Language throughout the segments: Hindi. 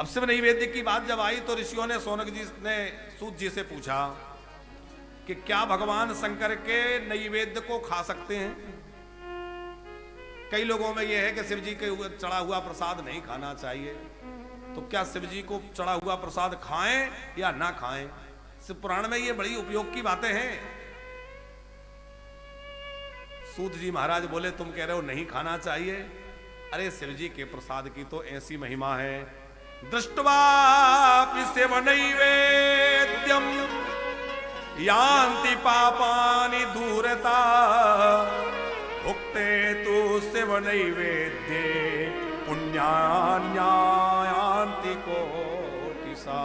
अब शिव नैवेद्य की बात जब आई तो ऋषियों ने सोनक जी ने सूत जी से पूछा कि क्या भगवान शंकर के नैवेद्य को खा सकते हैं? कई लोगों में यह है कि शिव जी के चढ़ा हुआ प्रसाद नहीं खाना चाहिए, तो क्या शिव जी को चढ़ा हुआ प्रसाद खाएं या ना खाएं? शिव पुराण में ये बड़ी उपयोग की बातें हैं। सूत जी महाराज बोले तुम कह रहे हो नहीं खाना चाहिए, अरे शिव जी के प्रसाद की तो ऐसी महिमा है, दृष्ट्वापि शिव नैवेद्यम यान्ति पापानि दूरता भुक्ते तु शिव नैवेद्ये पुण्यान्यान्ति कोटिसा।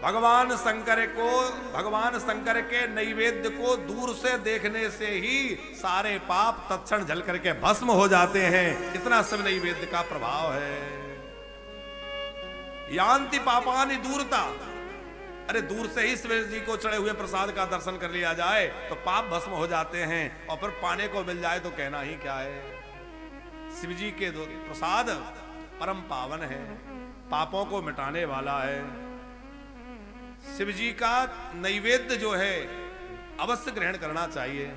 भगवान शंकर के नैवेद्य को दूर से देखने से ही सारे पाप तत्क्षण जल करके भस्म हो जाते हैं, इतना शिव नैवेद्य का प्रभाव है। यान्ति पापानि दूरता, अरे दूर से ही शिव जी को चढ़े हुए प्रसाद का दर्शन कर लिया जाए तो पाप भस्म हो जाते हैं, और फिर पाने को मिल जाए तो कहना ही क्या है। शिव जी के प्रसाद परम पावन है, पापों को मिटाने वाला है। शिव जी का नैवेद्य जो है अवश्य ग्रहण करना चाहिए।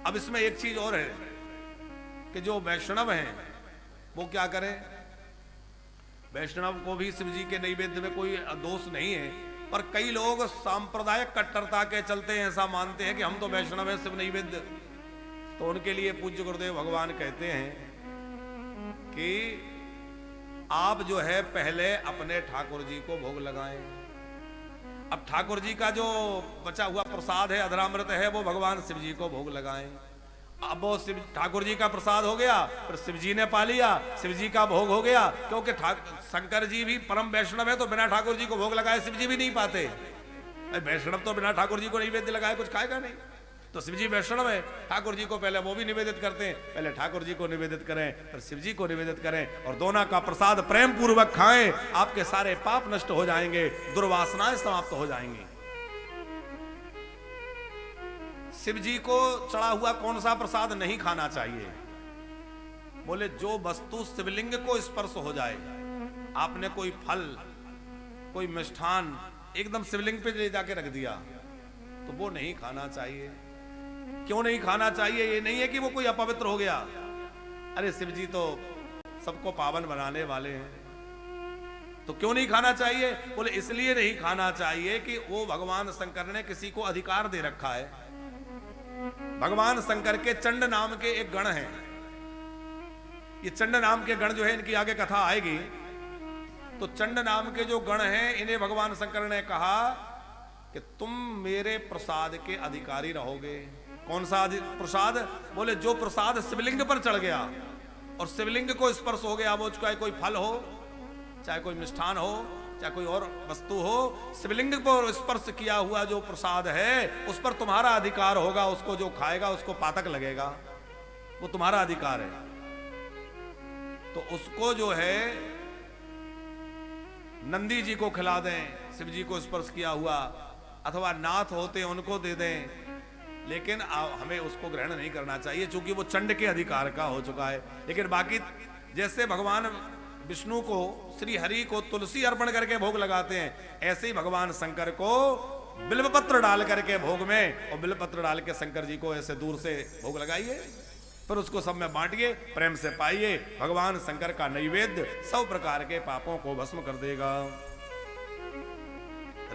अब इसमें एक चीज और है कि जो वैष्णव हैं वो क्या करें। वैष्णव को भी शिव जी के नैवेद्य में कोई दोष नहीं है, पर कई लोग सांप्रदायिक कट्टरता के चलते ऐसा मानते हैं कि हम तो वैष्णव हैं, शिव नैवेद्य। तो उनके लिए पूज्य गुरुदेव भगवान कहते हैं कि आप जो है पहले अपने ठाकुर जी को भोग लगाएं। अब ठाकुर जी का जो बचा हुआ प्रसाद है, अधरामृत है, वो भगवान शिव जी को भोग लगाएं। अब वो शिव ठाकुर जी का प्रसाद हो गया, फिर शिव जी ने पा लिया, शिव जी का भोग हो गया, क्योंकि शंकर जी भी परम वैष्णव है, तो बिना ठाकुर जी को भोग लगाए शिव जी भी नहीं पाते। वैष्णव तो बिना ठाकुर जी को नैवेद्य लगाए कुछ खाएगा नहीं। तो शिव जी वैष्णव है, ठाकुर जी को पहले वो भी निवेदित करते हैं, पहले ठाकुर जी को निवेदित करें फिर शिव जी को निवेदित करें, और दोनों का प्रसाद प्रेम पूर्वक खाएं, आपके सारे पाप नष्ट हो जाएंगे, दुर्वासनाएं समाप्त हो जाएंगी। शिव जी को चढ़ा हुआ कौन सा प्रसाद नहीं खाना चाहिए? बोले जो वस्तु शिवलिंग को स्पर्श हो जाए, आपने कोई फल कोई मिष्ठान एकदम शिवलिंग पे ले जाके रख दिया तो वो नहीं खाना चाहिए। क्यों नहीं खाना चाहिए? ये नहीं है कि वो कोई अपवित्र हो गया, अरे शिव जी तो सबको पावन बनाने वाले हैं, तो क्यों नहीं खाना चाहिए? बोले इसलिए नहीं खाना चाहिए कि वो भगवान शंकर ने किसी को अधिकार दे रखा है। भगवान शंकर के चंड नाम के एक गण हैं, ये चंड नाम के गण जो है इनकी आगे कथा आएगी। तो चंड नाम के जो गण हैं इन्हें भगवान शंकर ने कहा कि तुम मेरे प्रसाद के अधिकारी रहोगे। कौन सा प्रसाद? बोले जो प्रसाद शिवलिंग पर चढ़ गया और शिवलिंग को स्पर्श हो गया, वो चाहे कोई फल हो, चाहे कोई मिष्ठान हो, चाहे कोई और वस्तु हो, शिवलिंग पर स्पर्श किया हुआ जो प्रसाद है उस पर तुम्हारा अधिकार होगा। उसको जो खाएगा उसको पातक लगेगा, वो तुम्हारा अधिकार है। तो उसको जो है नंदी जी को खिला दें, शिव जी को स्पर्श किया हुआ, अथवा नाथ होते उनको दे दें, लेकिन हमें उसको ग्रहण नहीं करना चाहिए क्योंकि वो चंड के अधिकार का हो चुका है। लेकिन बाकी जैसे भगवान विष्णु को, श्री हरि को तुलसी अर्पण करके भोग लगाते हैं, ऐसे ही भगवान शंकर को बिल्वपत्र डाल करके भोग में, और बिल्वपत्र डाल के शंकर जी को ऐसे दूर से भोग लगाइए, फिर उसको सब में बांटिए, प्रेम से पाइए। भगवान शंकर का नैवेद्य 100 प्रकार के पापों को भस्म कर देगा।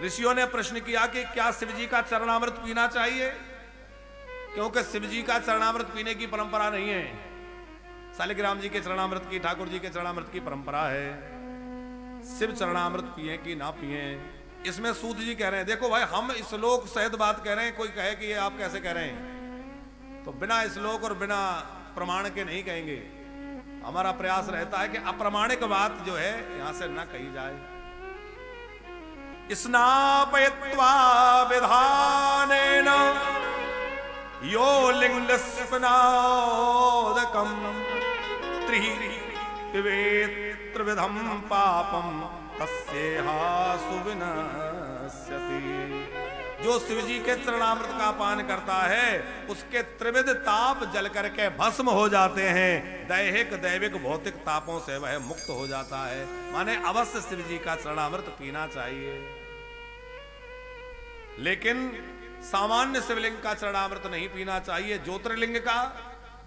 ऋषियों ने प्रश्न किया कि क्या शिव जी का चरणामृत पीना चाहिए? क्योंकि शिव जी का चरणामृत पीने की परंपरा नहीं है, शालिग्राम जी के चरणामृत की, ठाकुर जी के चरणामृत की परंपरा है। शिव चरणामृत पिए कि ना पिए, इसमें सूत जी कह रहे हैं देखो भाई हम श्लोक सहित बात कह रहे हैं, कोई कहे कि ये आप कैसे कह रहे हैं, तो बिना श्लोक और बिना प्रमाण के नहीं कहेंगे। हमारा प्रयास रहता है कि अप्रमाणिक बात जो है यहां से ना कही जाए। स्नापयित्वा विधानेन यो लिंगस्नादकम त्रिवेत्रविधम पापम तस्येहासु विनश्यति। जो शिव जी के चरणामृत का पान करता है उसके त्रिविध ताप जल करके भस्म हो जाते हैं। दैहिक दैविक भौतिक तापों से वह मुक्त हो जाता है। माने अवश्य शिव जी का चरणामृत पीना चाहिए। लेकिन सामान्य शिवलिंग का चरणामृत नहीं पीना चाहिए। ज्योतिर्लिंग का,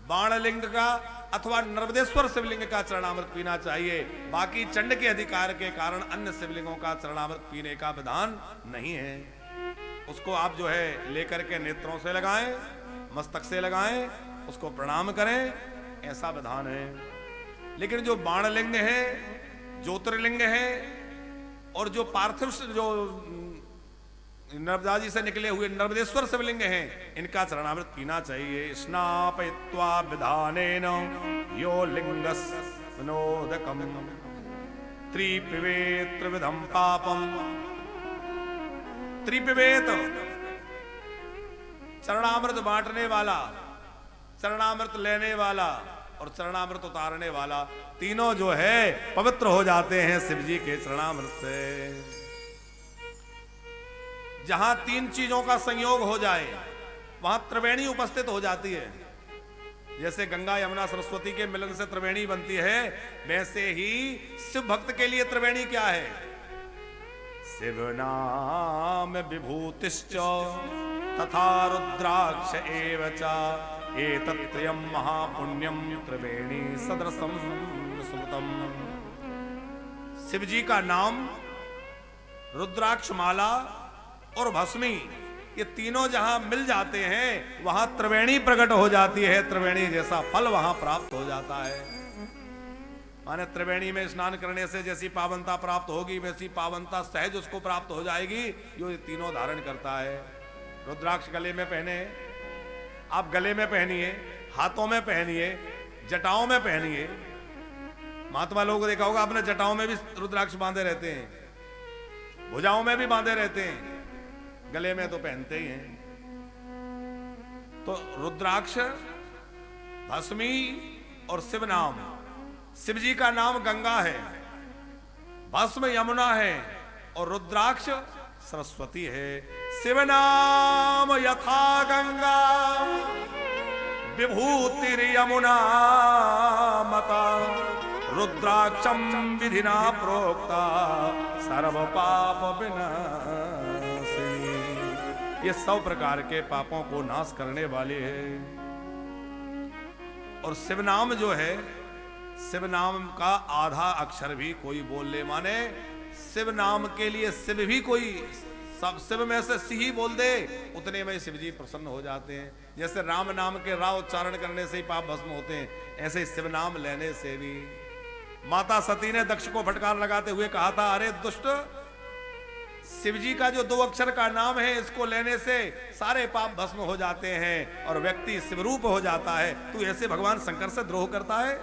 बाणलिंग का अथवा नर्मदेश्वर शिवलिंग का चरणामृत पीना चाहिए। बाकी चंड के अधिकार के कारण अन्य शिवलिंगों का चरणामृत पीने का विधान नहीं है। उसको आप जो है लेकर के नेत्रों से लगाएं, मस्तक से लगाएं, उसको प्रणाम करें, ऐसा विधान है। लेकिन जो बाणलिंग है, ज्योतिर्लिंग है और जो पार्थिव जो नर्मदा जी से निकले हुए नर्मदेश्वर शिवलिंग हैं, इनका चरणामृत पीना चाहिए। स्नापयित्वा विधानेन यो लिंगस विनोदकम त्रिपिबेत त्रिविधम पापम। त्रिपिबेत चरणामृत बांटने वाला, चरणामृत लेने वाला और चरणामृत उतारने वाला, तीनों जो है पवित्र हो जाते हैं शिव जी के चरणामृत से। जहां तीन चीजों का संयोग हो जाए वहां त्रिवेणी उपस्थित हो जाती है। जैसे गंगा यमुना सरस्वती के मिलन से त्रिवेणी बनती है, वैसे ही शिव भक्त के लिए त्रिवेणी क्या है? शिव नाम विभूतिश्च तथा रुद्राक्ष एव च एतत्त्रयम् महापुण्यम त्रिवेणी सदृशम स्मृतम। शिव जी का नाम, रुद्राक्ष माला और भस्मी, ये तीनों जहां मिल जाते हैं वहां त्रिवेणी प्रकट हो जाती है। त्रिवेणी जैसा फल वहां प्राप्त हो जाता है। माने त्रिवेणी में स्नान करने से जैसी पावनता प्राप्त होगी वैसी पावनता सहज उसको प्राप्त हो जाएगी जो ये तीनों धारण करता है। रुद्राक्ष गले में पहने, आप गले में पहनिए, हाथों में पहनिए, जटाओं में पहनिए। महात्मा लोगों को देखा होगा आपने, जटाओं में भी रुद्राक्ष बांधे रहते हैं, भुजाओं में भी बांधे रहते हैं, गले में तो पहनते ही हैं। तो रुद्राक्ष, भस्मी और शिव नाम। शिव जी का नाम गंगा है, भस्म यमुना है और रुद्राक्ष सरस्वती है। शिव नाम यथा गंगा विभूतिर यमुना मता रुद्राक्षम विधिना प्रोक्ता सर्व पाप विनाशिनी। ये 100 प्रकार के पापों को नाश करने वाले हैं। और शिव नाम जो है, शिव नाम का आधा अक्षर भी कोई बोल ले, माने शिव नाम के लिए शिव भी कोई, सब शिव में से सी ही बोल दे, उतने में शिव जी प्रसन्न हो जाते हैं। जैसे राम नाम के रा उच्चारण करने से ही पाप भस्म होते हैं, ऐसे ही शिव नाम लेने से भी। माता सती ने दक्ष को फटकार लगाते हुए कहा था, अरे दुष्ट, शिव जी का जो 2 अक्षर का नाम है इसको लेने से सारे पाप भस्म हो जाते हैं और व्यक्ति शिवरूप हो जाता है। तू ऐसे भगवान शंकर से द्रोह करता है।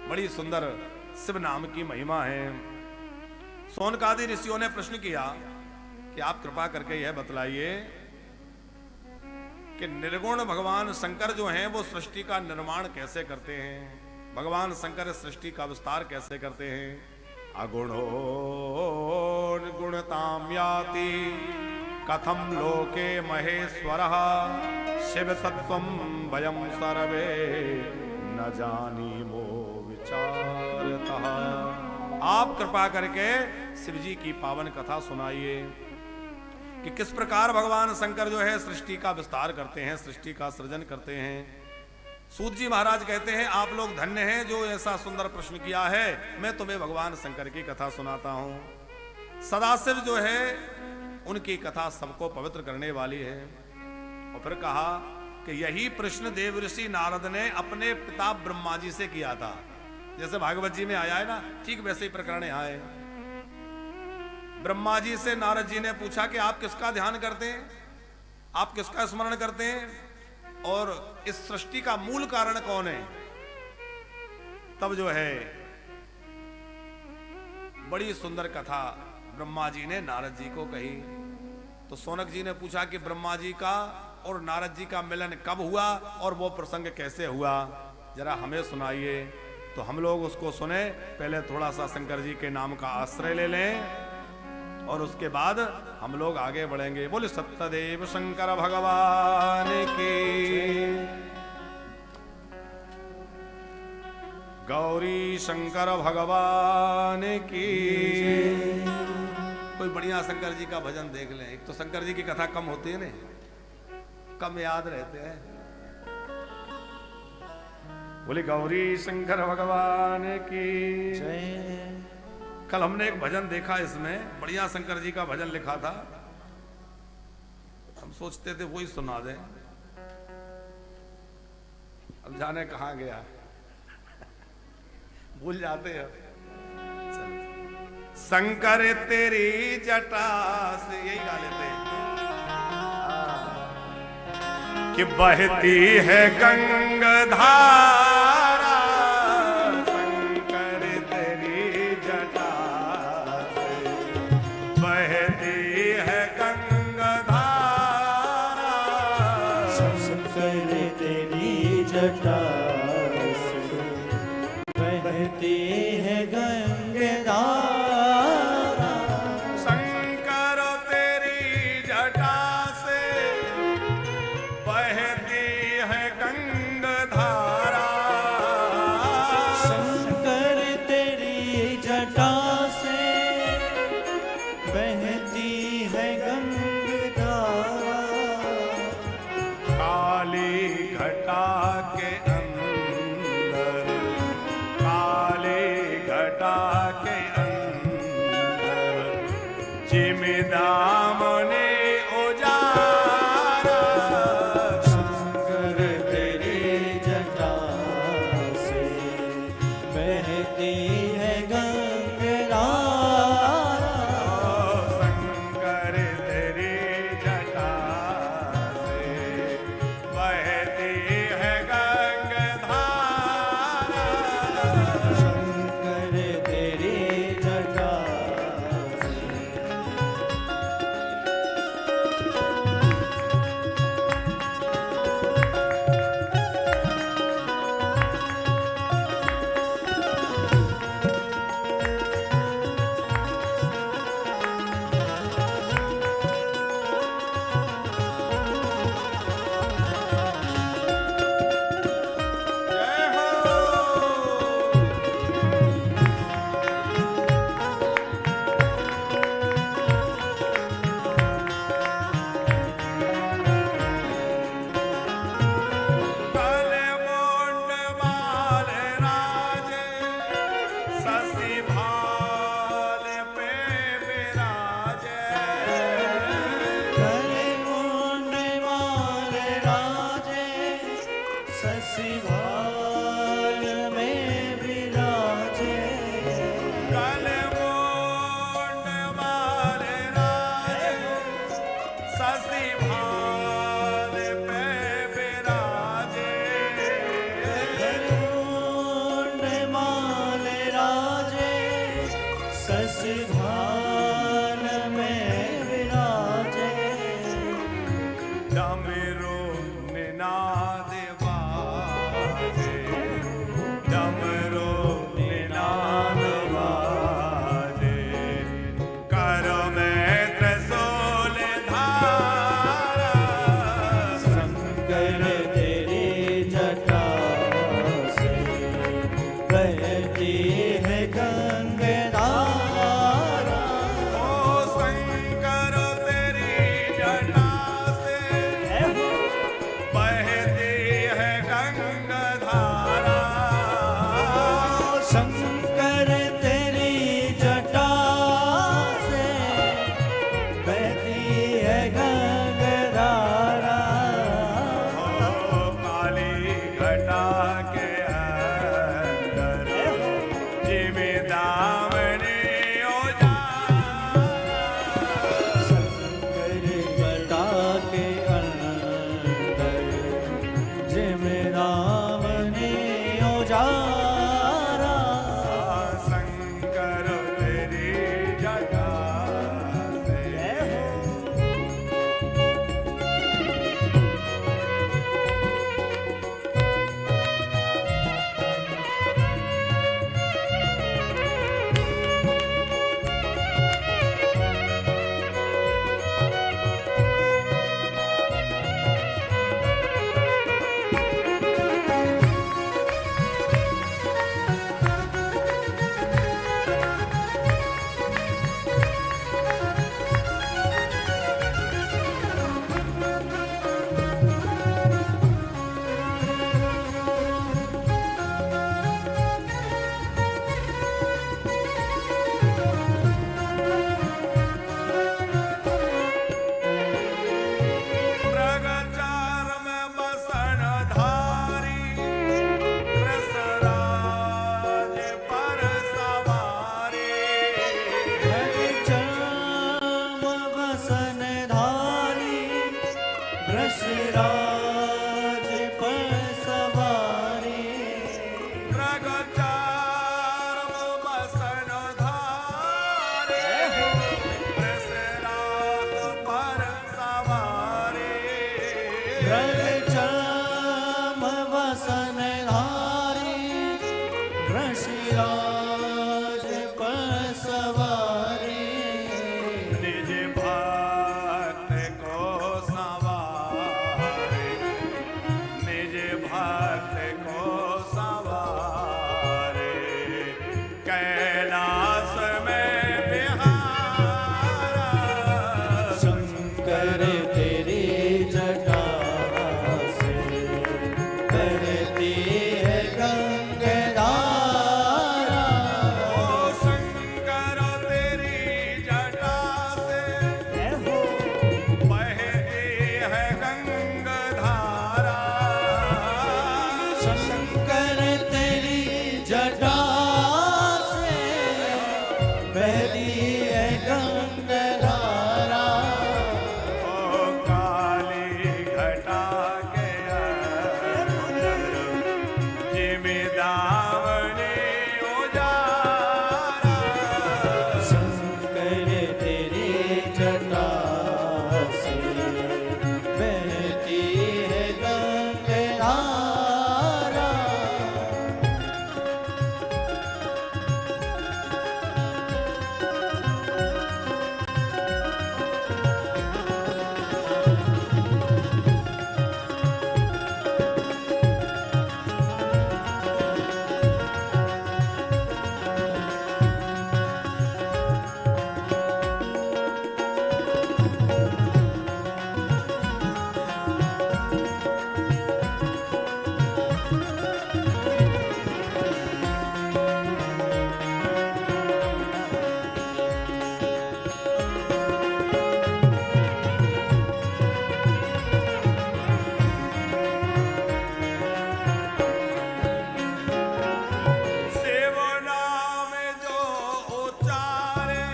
बड़ी सुंदर शिव नाम की महिमा है। सोनकादि ऋषियों ने प्रश्न किया कि आप कृपा करके यह बतलाइए कि निर्गुण भगवान शंकर जो हैं वो सृष्टि का निर्माण कैसे करते हैं? भगवान शंकर सृष्टि का विस्तार कैसे करते हैं? अगुणो गुणताम याति कथम लोके महेश्वरः शिव तत्वम वयम सर्वे न जानीमो विचारतः। आप कृपा करके शिव जी की पावन कथा सुनाइए कि किस प्रकार भगवान शंकर जो है सृष्टि का विस्तार करते हैं, सृष्टि का सृजन करते हैं। सूत जी महाराज कहते हैं, आप लोग धन्य हैं जो ऐसा सुंदर प्रश्न किया है। मैं तुम्हें भगवान शंकर की कथा सुनाता हूं। सदाशिव जो है उनकी कथा सबको पवित्र करने वाली है। और फिर कहा कि यही प्रश्न देवऋषि नारद ने अपने पिता ब्रह्मा जी से किया था। जैसे भागवत जी में आया है ना, ठीक वैसे ही प्रकरण यहाँ है। ब्रह्मा जी से नारद जी ने पूछा कि आप किसका ध्यान करते हैं, आप किसका स्मरण करते हैं और इस सृष्टि का मूल कारण कौन है? तब जो है बड़ी सुंदर कथा ब्रह्मा जी ने नारद जी को कही। तो सोनक जी ने पूछा कि ब्रह्मा जी का और नारद जी का मिलन कब हुआ और वो प्रसंग कैसे हुआ, जरा हमें सुनाइए। तो हम लोग उसको सुने। पहले थोड़ा सा शंकर जी के नाम का आश्रय ले लें। और उसके बाद हम लोग आगे बढ़ेंगे। बोले सत्यदेव शंकर भगवान की, गौरी शंकर भगवान की। कोई बढ़िया शंकर जी का भजन देख लें। एक तो शंकर जी की कथा कम होती है ना, कम याद रहते हैं। बोले गौरी शंकर भगवान की। कल हमने एक भजन देखा, इसमें बढ़िया शंकर जी का भजन लिखा था। हम सोचते थे वही सुना दें, अब जाने कहां गया, भूल जाते हैं। शंकर तेरी जटा से, यही गा लेते हैं कि बहती है गंगाधारा, शंकर तेरी जटा से बहती है गंगाधारा, शंकर तेरी जटा बहती है गंगाधारा, शंकर तेरी जटा से बहती है गंगाधारा। राज पर सवारे निज भक्त को संवारे, निज भक्त को संवारे, कैलाश में बिहारा। शंकर तेरी जटा से बहती है गंगाधारा। ओ शंकर तेरी जटा से बहती है गंगाधारा। शंकर तेरी जटा से बहती है गंगाधारा। ओ काली घटा के अंदर जिमिदावनी उजारा। शंकर तेरी जटा से बहती है गंगाधारा। शिव नाम जो उच्चारे,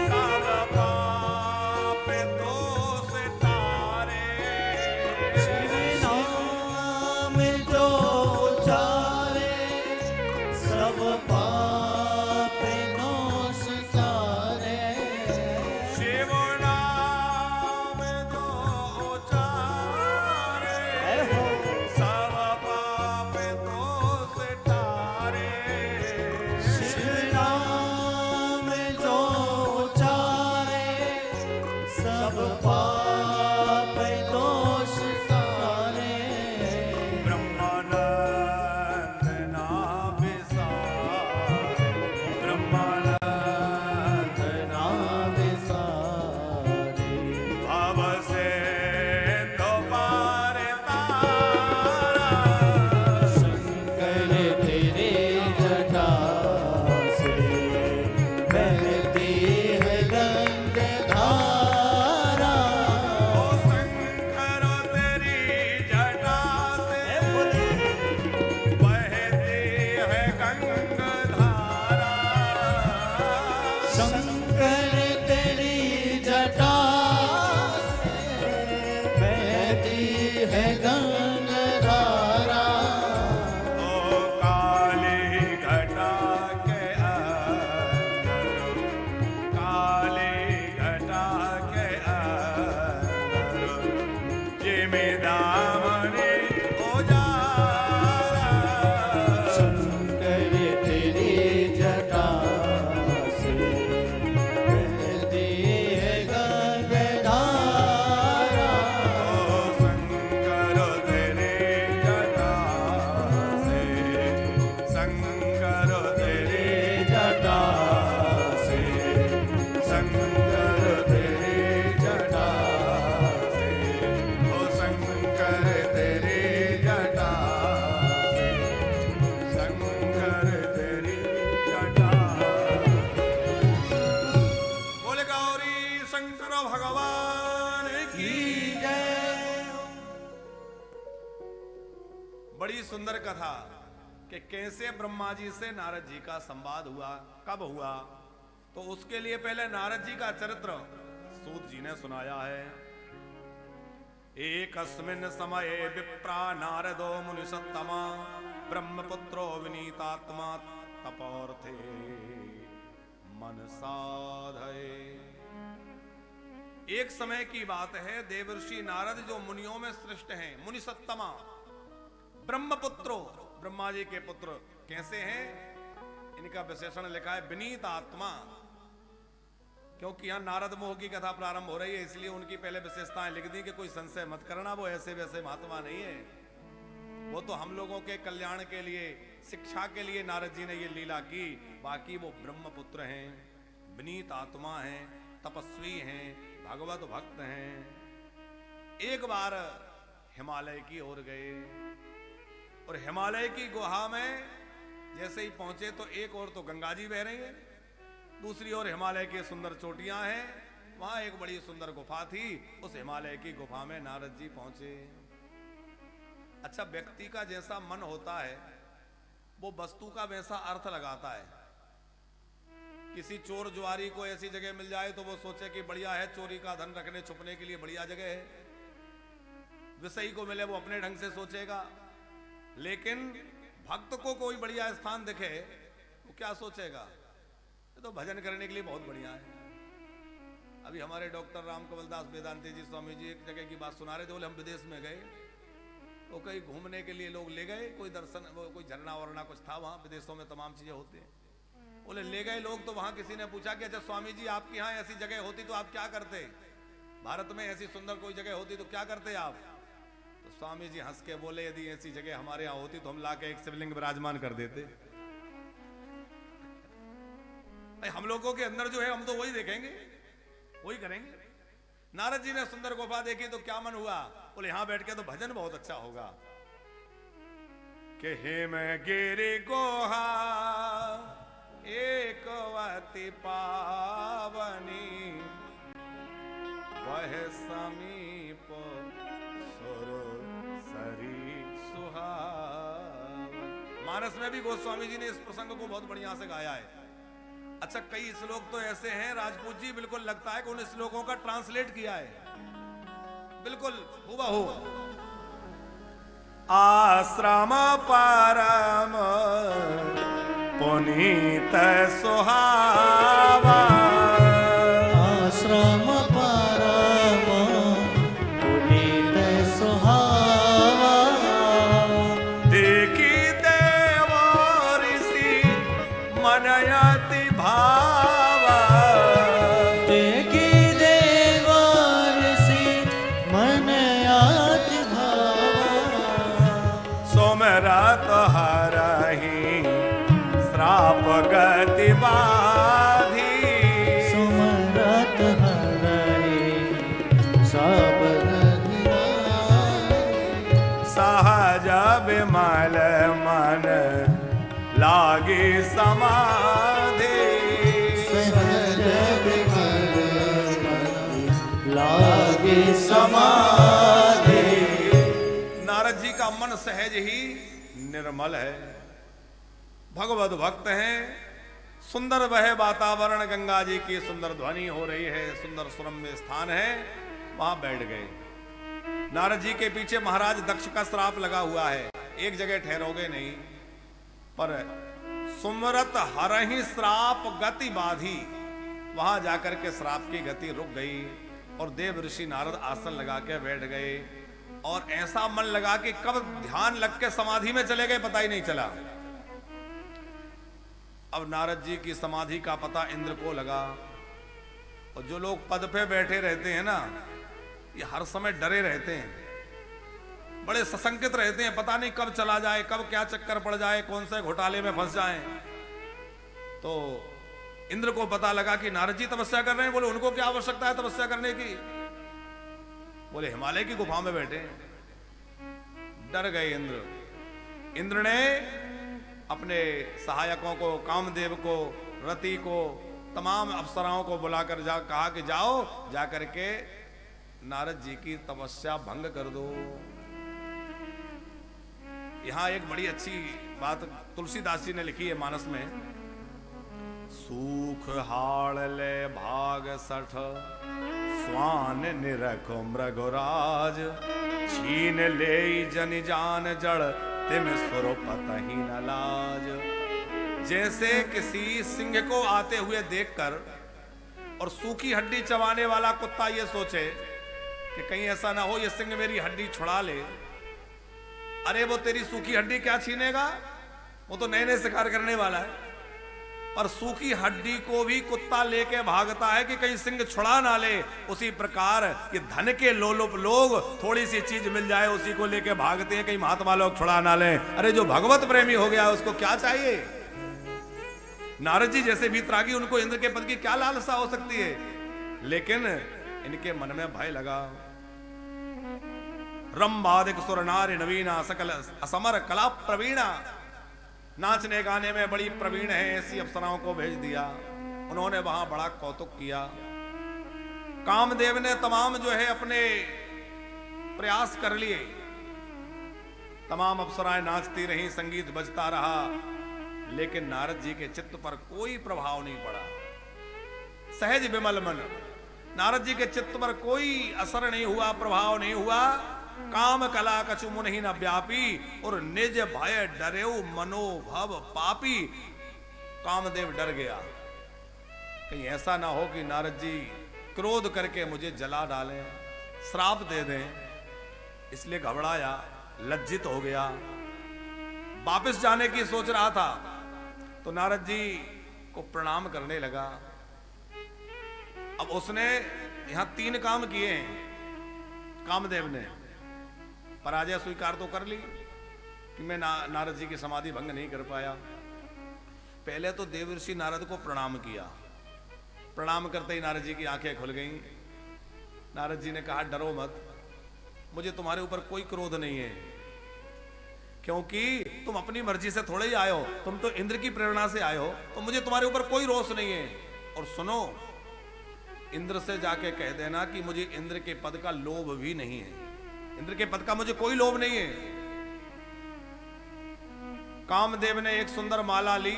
सब पाप दोष तारे। शिव नाम जो उचारे सब पाप नाश सारे। शिव नाम जो उच्चारे, सब पाप दोष तारे। शिव नाम जो उचारे सब पाप दोष सारे। ब्रह्मानंद नाम विसारे, ब्रह्मानंद नाम सारे भव से तो पार तारा। शंकर तेरे जटा से बहती है गंगाधारा। ओ शंकर तेरी जटा से बहती है गंगाधारा। शंकर तेरी जटा से बहती है गंगाधारा। ओ काली घटा के अंदर, काली घटा के अंदर जिमिदावनी उजारा। शंकर तेरी जटा से बहती है गंगाधारा। ओ शंकर तेरी जटा से, शंकर तेरी जटा से, शंकर तेरी जटा से, ओ शंकर तेरी जटा से, शंकर तेरी जटा। बोले गौरी शंकर भगवान की जय। बड़ी सुंदर कथा कि कैसे ब्रह्मा जी से नारद जी का संवाद हुआ, कब हुआ। तो उसके लिए पहले नारद जी का चरित्र सूत जी ने सुनाया है। एकस्मिन् समये विप्रा नारदो मुनिसत्तमा ब्रह्मपुत्रो विनीतात्मा तपोर्थे मन साधये। एक समय की बात है, देवर्षि नारद जो मुनियों में श्रेष्ठ हैं, मुनि सत्तमा, ब्रह्मपुत्रो, ब्रह्मा जी के पुत्र कैसे हैं? इनका विशेषण लिखा है विनीत आत्मा, क्योंकि यहां नारद मोह की कथा प्रारंभ हो रही है, इसलिए उनकी पहले विशेषताएं लिख दी कि कोई संशय मत करना, वो ऐसे वैसे महात्मा नहीं है, वो तो हम लोगों के कल्याण के लिए, शिक्षा के लिए नारद जी ने ये लीला की। बाकी वो ब्रह्मपुत्र हैं, विनीत आत्मा हैं, तपस्वी हैं, भगवत भक्त हैं। एक बार हिमालय की ओर गए और हिमालय की गुहा में जैसे ही पहुंचे तो एक ओर तो गंगा जी बह रही है, दूसरी ओर हिमालय की सुंदर चोटियां हैं। वहां एक बड़ी सुंदर गुफा थी, उस हिमालय की गुफा में नारद जी पहुंचे। अच्छा, व्यक्ति का जैसा मन होता है वो वस्तु का वैसा अर्थ लगाता है। किसी चोर जुआरी को ऐसी जगह मिल जाए तो वो सोचे कि बढ़िया है, चोरी का धन रखने छुपने के लिए बढ़िया जगह है। विषयी को मिले वो अपने ढंग से सोचेगा, लेकिन भक्त को कोई बढ़िया स्थान दिखे वो क्या सोचेगा, ये तो भजन करने के लिए बहुत बढ़िया है। अभी हमारे डॉक्टर राम कमलदास वेदांती जी स्वामी जी एक जगह की बात सुना रहे थे, बोले हम विदेश में गए तो कहीं घूमने के लिए लोग ले गए, कोई दर्शन, कोई झरना वरना कुछ था वहां, विदेशों में तमाम चीजें होती हैं। बोले ले गए लोग तो वहां किसी ने पूछा कि अच्छा स्वामी जी आपके यहाँ ऐसी जगह होती तो आप क्या करते, भारत में ऐसी सुंदर कोई जगह होती तो क्या करते आप? तो स्वामी जी हंस के बोले यदि ऐसी जगह हमारे यहाँ होती तो हम लाके एक शिवलिंग विराजमान कर देते। हम लोगों के अंदर जो है हम तो वही देखेंगे, वही करेंगे। नारद जी ने सुंदर गुफा देखी तो क्या मन हुआ, बोले यहां बैठ के तो भजन बहुत अच्छा होगा। कि हिम गिरि गुहा एक वति पावनी, वह समीप सुर सरी सुहावन। मानस में भी गोस्वामी जी ने इस प्रसंग को बहुत बढ़िया से गाया है। अच्छा, कई श्लोक तो ऐसे हैं राजपूत जी बिल्कुल लगता है कि उन श्लोकों का ट्रांसलेट किया है, बिल्कुल हुबहू। आश्रम परम पुनीत सुहावा, आश्रम परम पुनीत सुहावा, देखी देव ऋषि मनयति भावा, देखी देव ऋषि मनयति भावा, सोमरत हरहि श्राप गति बाधी, सुमरत हरहि सब गति बाधी, सहज विमल मन लागे समाधि, सहज विमल मन लागे समाधि। नारद जी का मन सहज ही निर्मल है, भगवत भक्त हैं। सुंदर वह वातावरण, गंगा जी की सुंदर ध्वनि हो रही है, सुंदर सुरम्य स्थान है, वहां बैठ गए। नारद जी के पीछे महाराज दक्ष का श्राप लगा हुआ है, एक जगह ठहरोगे नहीं। पर सुमरत हरहि श्राप गति बाधी, वहां जाकर के श्राप की गति रुक गई और देव ऋषि नारद आसन लगा के बैठ गए। और ऐसा मन लगा कि कब ध्यान लग के समाधि में चले गए पता ही नहीं चला। अब नारद जी की समाधि का पता इंद्र को लगा, और जो लोग पद पे बैठे रहते हैं ना, ये हर समय डरे रहते हैं, बड़े सशंकित रहते हैं, पता नहीं कब चला जाए, कब क्या चक्कर पड़ जाए, कौन से घोटाले में फंस जाएं। तो इंद्र को पता लगा कि नारद जी तपस्या कर रहे हैं। बोले उनको क्या आवश्यकता है तपस्या करने की, बोले हिमालय की गुफा में बैठे। डर गए इंद्र। इंद्र ने अपने सहायकों को, कामदेव को, रति को, तमाम अप्सराओं को बुलाकर कहा कि जाओ जाकर के नारद जी की तपस्या भंग कर दो। यहां एक बड़ी अच्छी बात तुलसीदास जी ने लिखी है मानस में। सूख हाड़ ले भाग सठ, स्वान निरख मृगराज, छीन ले जन जान जड़, तिम स्वरूपत ही न लाज। जैसे किसी सिंह को आते हुए देखकर और सूखी हड्डी चबाने वाला कुत्ता ये सोचे कि कहीं ऐसा ना हो ये सिंह मेरी हड्डी छुड़ा ले। अरे वो तेरी सूखी हड्डी क्या छीनेगा, वो तो नए नए शिकार करने वाला है। पर सूखी हड्डी को भी कुत्ता लेके भागता है कि कहीं सिंह छुड़ा ना ले। उसी प्रकार ये धन के लोलुप लोग थोड़ी सी चीज मिल जाए उसी को लेके भागते हैं, कहीं महात्मा लोग छुड़ा ना ले। अरे जो भगवत प्रेमी हो गया उसको क्या चाहिए? नारद जी जैसे वीतरागी, उनको इंद्र के पद की क्या लालसा हो सकती है? लेकिन इनके मन में भय लगा। रंबादिक सुर नारी नवीना सकल असमर कला प्रवीणा, नाचने गाने में बड़ी प्रवीण है, ऐसी अप्सराओं को भेज दिया। उन्होंने वहां बड़ा कौतुक किया। कामदेव ने तमाम जो है अपने प्रयास कर लिए, तमाम अप्सराएं नाचती रहीं, संगीत बजता रहा, लेकिन नारद जी के चित्त पर कोई प्रभाव नहीं पड़ा। सहज विमल मन, नारद जी के चित्त पर कोई असर नहीं हुआ, प्रभाव नहीं हुआ। काम कला कछु मुनि न व्यापी और निज भय डरेऊ मनोभव पापी। कामदेव डर गया, कहीं ऐसा ना हो कि नारद जी क्रोध करके मुझे जला डालें, श्राप दे दें। इसलिए घबराया, लज्जित हो गया, वापस जाने की सोच रहा था। तो नारद जी को प्रणाम करने लगा। अब उसने यहां 3 काम किए हैं कामदेव ने। पराजय स्वीकार तो कर ली कि मैं नारद जी की समाधि भंग नहीं कर पाया। पहले तो देवर्षि नारद को प्रणाम किया। प्रणाम करते ही नारद जी की आंखें खुल गईं। नारद जी ने कहा, डरो मत, मुझे तुम्हारे ऊपर कोई क्रोध नहीं है, क्योंकि तुम अपनी मर्जी से थोड़े ही आए हो, तुम तो इंद्र की प्रेरणा से आए हो, तो मुझे तुम्हारे ऊपर कोई रोष नहीं है। और सुनो, इंद्र से जाके कह देना कि मुझे इंद्र के पद का लोभ भी नहीं है, इंद्र के पद का मुझे कोई लोभ नहीं है। कामदेव ने एक सुंदर माला ली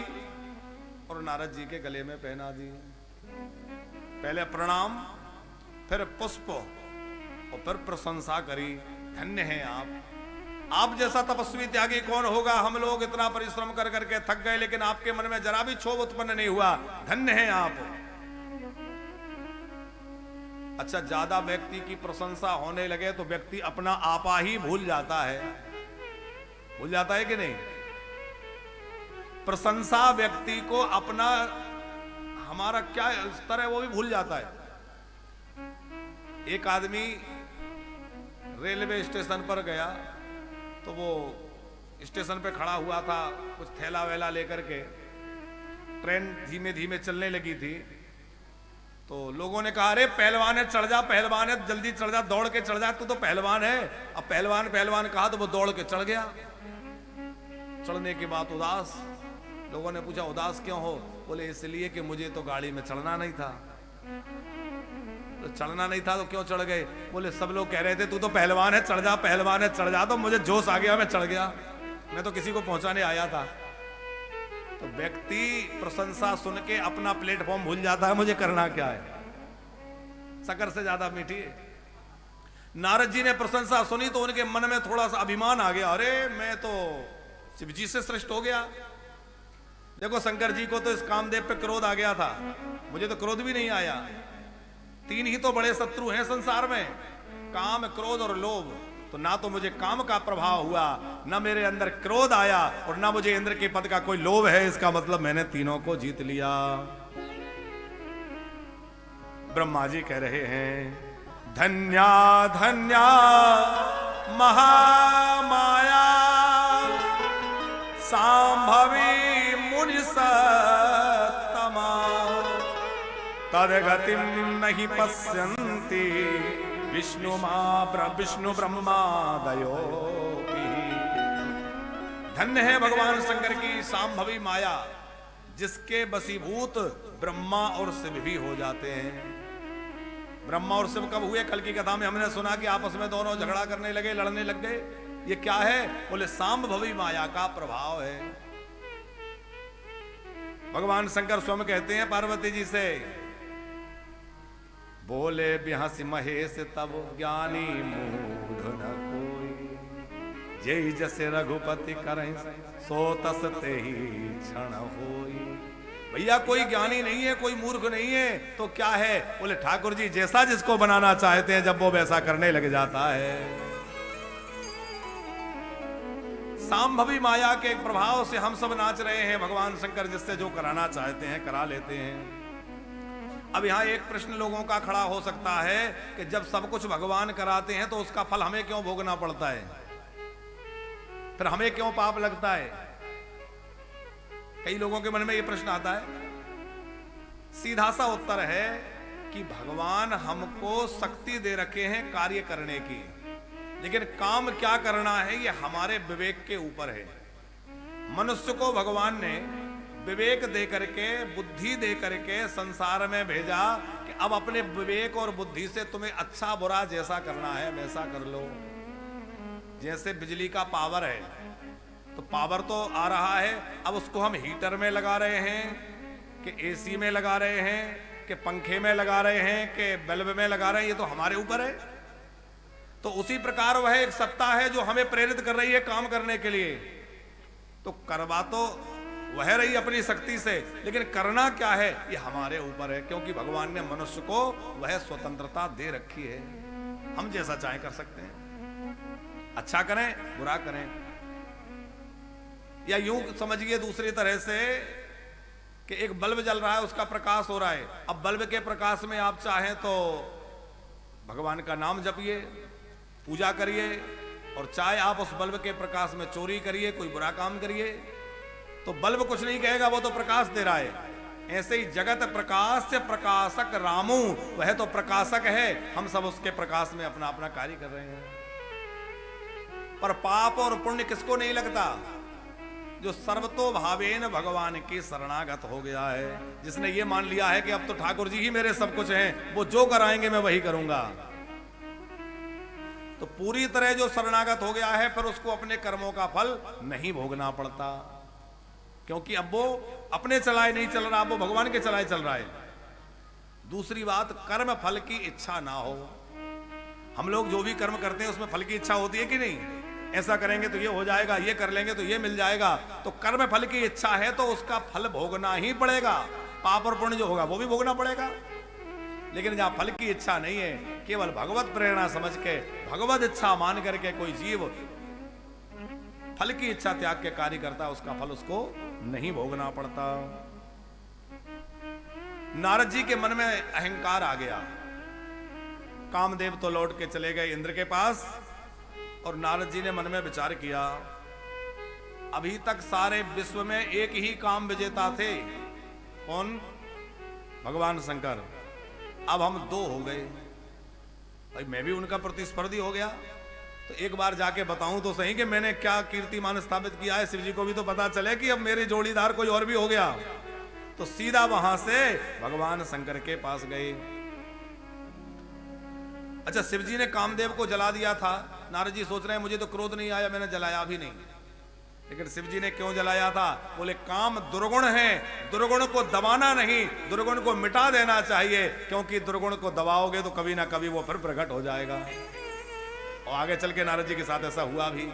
और नारद जी के गले में पहना दी। पहले प्रणाम, फिर पुष्प और फिर प्रशंसा करी। धन्य हैं आप जैसा तपस्वी त्यागी कौन होगा? हम लोग इतना परिश्रम कर करके थक गए, लेकिन आपके मन में जरा भी क्षोभ उत्पन्न नहीं हुआ। धन्य हैं आप। अच्छा, ज्यादा व्यक्ति की प्रशंसा होने लगे तो व्यक्ति अपना आपा ही भूल जाता है। भूल जाता है कि नहीं? प्रशंसा व्यक्ति को अपना, हमारा क्या स्तर है वो भी भूल जाता है। एक आदमी रेलवे स्टेशन पर गया तो वो स्टेशन पे खड़ा हुआ था, कुछ थैला वैला लेकर के। ट्रेन धीमे धीमे चलने लगी थी, तो लोगों ने कहा, अरे पहलवान है, चढ़ जा, पहलवान है, जल्दी चढ़ जा, दौड़ के चढ़ जा, तू तो पहलवान है। अब पहलवान कहा तो वो दौड़ के चढ़ गया। चढ़ने के बाद उदास। लोगों ने पूछा, उदास क्यों हो? बोले, इसलिए कि मुझे तो गाड़ी में चढ़ना नहीं था। तो चढ़ना नहीं था तो क्यों चढ़ गए? बोले, सब लोग कह रहे थे तू तो पहलवान है, चढ़ जा, पहलवान है, चढ़ जा, तो मुझे जोश आ गया, मैं चढ़ गया। मैं तो किसी को पहुंचाने आया था। तो व्यक्ति प्रशंसा सुन के अपना प्लेटफॉर्म भूल जाता है, मुझे करना क्या है। शक्कर से ज्यादा मीठी है। नारद जी ने प्रशंसा सुनी तो उनके मन में थोड़ा सा अभिमान आ गया। अरे मैं तो शिव जी से श्रेष्ठ हो गया। देखो, शंकर जी को तो इस कामदेव पे क्रोध आ गया था, मुझे तो क्रोध भी नहीं आया। 3 ही तो बड़े शत्रु हैं संसार में, काम, क्रोध और लोभ। तो ना तो मुझे काम का प्रभाव हुआ, ना मेरे अंदर क्रोध आया, और ना मुझे इंद्र के पद का कोई लोभ है। इसका मतलब मैंने तीनों को जीत लिया। ब्रह्मा जी कह रहे हैं, धन्या धन्या महामाया सांभवी मुनि सत्तमा तदगतिम नहीं पश्यन्ति विष्णु ब्रह्मादयो। धन्य है भगवान शंकर की सांभवी माया, जिसके बसीभूत ब्रह्मा और शिव भी हो जाते हैं। ब्रह्मा और शिव कब हुए? कल की कथा में हमने सुना कि आपस में दोनों झगड़ा करने लगे, लड़ने लग गए। ये क्या है? बोले, सांभवी माया का प्रभाव है। भगवान शंकर स्वयं कहते हैं पार्वती जी से, बोले बिहसी महेश तब ज्ञानी मूढ़ न कोई, जय जसे रघुपति करहि सो तस तेहि क्षण होई। भैया कोई ज्ञानी नहीं है, कोई मूर्ख नहीं है, तो क्या है? बोले, ठाकुर जी जैसा जिसको बनाना चाहते हैं, जब वो वैसा करने लग जाता है। सांभवी माया के प्रभाव से हम सब नाच रहे हैं, भगवान शंकर जिससे जो कराना चाहते हैं करा लेते हैं। अब यहां एक प्रश्न लोगों का खड़ा हो सकता है कि जब सब कुछ भगवान कराते हैं तो उसका फल हमें क्यों भोगना पड़ता है, फिर हमें क्यों पाप लगता है? कई लोगों के मन में यह प्रश्न आता है। सीधा सा उत्तर है कि भगवान हमको शक्ति दे रखे हैं कार्य करने की, लेकिन काम क्या करना है ये हमारे विवेक के ऊपर है। मनुष्य को भगवान ने विवेक दे करके, बुद्धि दे करके संसार में भेजा कि अब अपने विवेक और बुद्धि से तुम्हें अच्छा बुरा जैसा करना है वैसा कर लो। जैसे बिजली का पावर है, तो पावर तो आ रहा है, अब उसको हम हीटर में लगा रहे हैं कि एसी में लगा रहे हैं कि पंखे में लगा रहे हैं कि बल्ब में लगा रहे हैं, ये तो हमारे ऊपर है। तो उसी प्रकार वह एक सत्ता है जो हमें प्रेरित कर रही है काम करने के लिए। तो करवा तो वह रही अपनी शक्ति से, लेकिन करना क्या है ये हमारे ऊपर है, क्योंकि भगवान ने मनुष्य को वह स्वतंत्रता दे रखी है। हम जैसा चाहे कर सकते हैं, अच्छा करें बुरा करें। या यूं समझिए दूसरी तरह से कि एक बल्ब जल रहा है, उसका प्रकाश हो रहा है। अब बल्ब के प्रकाश में आप चाहें तो भगवान का नाम जपिए, पूजा करिए, और चाहे आप उस बल्ब के प्रकाश में चोरी करिए, कोई बुरा काम करिए, तो बल्ब कुछ नहीं कहेगा, वो तो प्रकाश दे रहा है। ऐसे ही जगत प्रकाश से प्रकाशक रामू, वह तो प्रकाशक है, हम सब उसके प्रकाश में अपना अपना कार्य कर रहे हैं। पर पाप और पुण्य किसको नहीं लगता? जो सर्वतो भावेन भगवान की शरणागत हो गया है, जिसने ये मान लिया है कि अब तो ठाकुर जी ही मेरे सब कुछ हैं, वो जो कराएंगे मैं वही करूंगा। तो पूरी तरह जो शरणागत हो गया है, फिर उसको अपने कर्मों का फल नहीं भोगना पड़ता, क्योंकि अब वो अपने चलाए नहीं चल रहा, वो भगवान के चलाए चल रहा है। दूसरी बात, कर्म फल की इच्छा ना हो। हम लोग जो भी कर्म करते हैं उसमें फल की इच्छा होती है कि नहीं? ऐसा करेंगे तो ये हो जाएगा, ये कर लेंगे तो ये मिल जाएगा। तो कर्म फल की इच्छा है तो उसका फल भोगना ही पड़ेगा। पाप और पुण्य जो होगा वो भी भोगना पड़ेगा। लेकिन जहां फल की इच्छा नहीं है, केवल भगवत प्रेरणा समझ के, भगवत इच्छा मान करके कोई जीव फल की इच्छा त्याग के कार्य करता है, उसका फल उसको नहीं भोगना पड़ता। नारद जी के मन में अहंकार आ गया। कामदेव तो लौट के चले गए इंद्र के पास, और नारद जी ने मन में विचार किया, अभी तक सारे विश्व में एक ही काम विजेता थे, कौन? भगवान शंकर। अब हम दो हो गए, भाई मैं भी उनका प्रतिस्पर्धी हो गया, तो एक बार जाके बताऊं तो सही कि मैंने क्या कीर्तिमान स्थापित किया है। शिव जी को भी तो पता चले कि अब मेरे जोड़ीदार कोई और भी हो गया। तो सीधा वहां से भगवान शंकर के पास गए। अच्छा, शिव जी ने कामदेव को जला दिया था। नारद जी सोच रहे हैं मुझे तो क्रोध नहीं आया, मैंने जलाया भी नहीं। लेकिन शिव जी ने क्यों जलाया था? बोले काम दुर्गुण है, दुर्गुण को दबाना नहीं, दुर्गुण को मिटा देना चाहिए, क्योंकि दुर्गुण को दबाओगे तो कभी ना कभी वो फिर प्रकट हो जाएगा। और आगे चल के नारद जी के साथ ऐसा हुआ भी।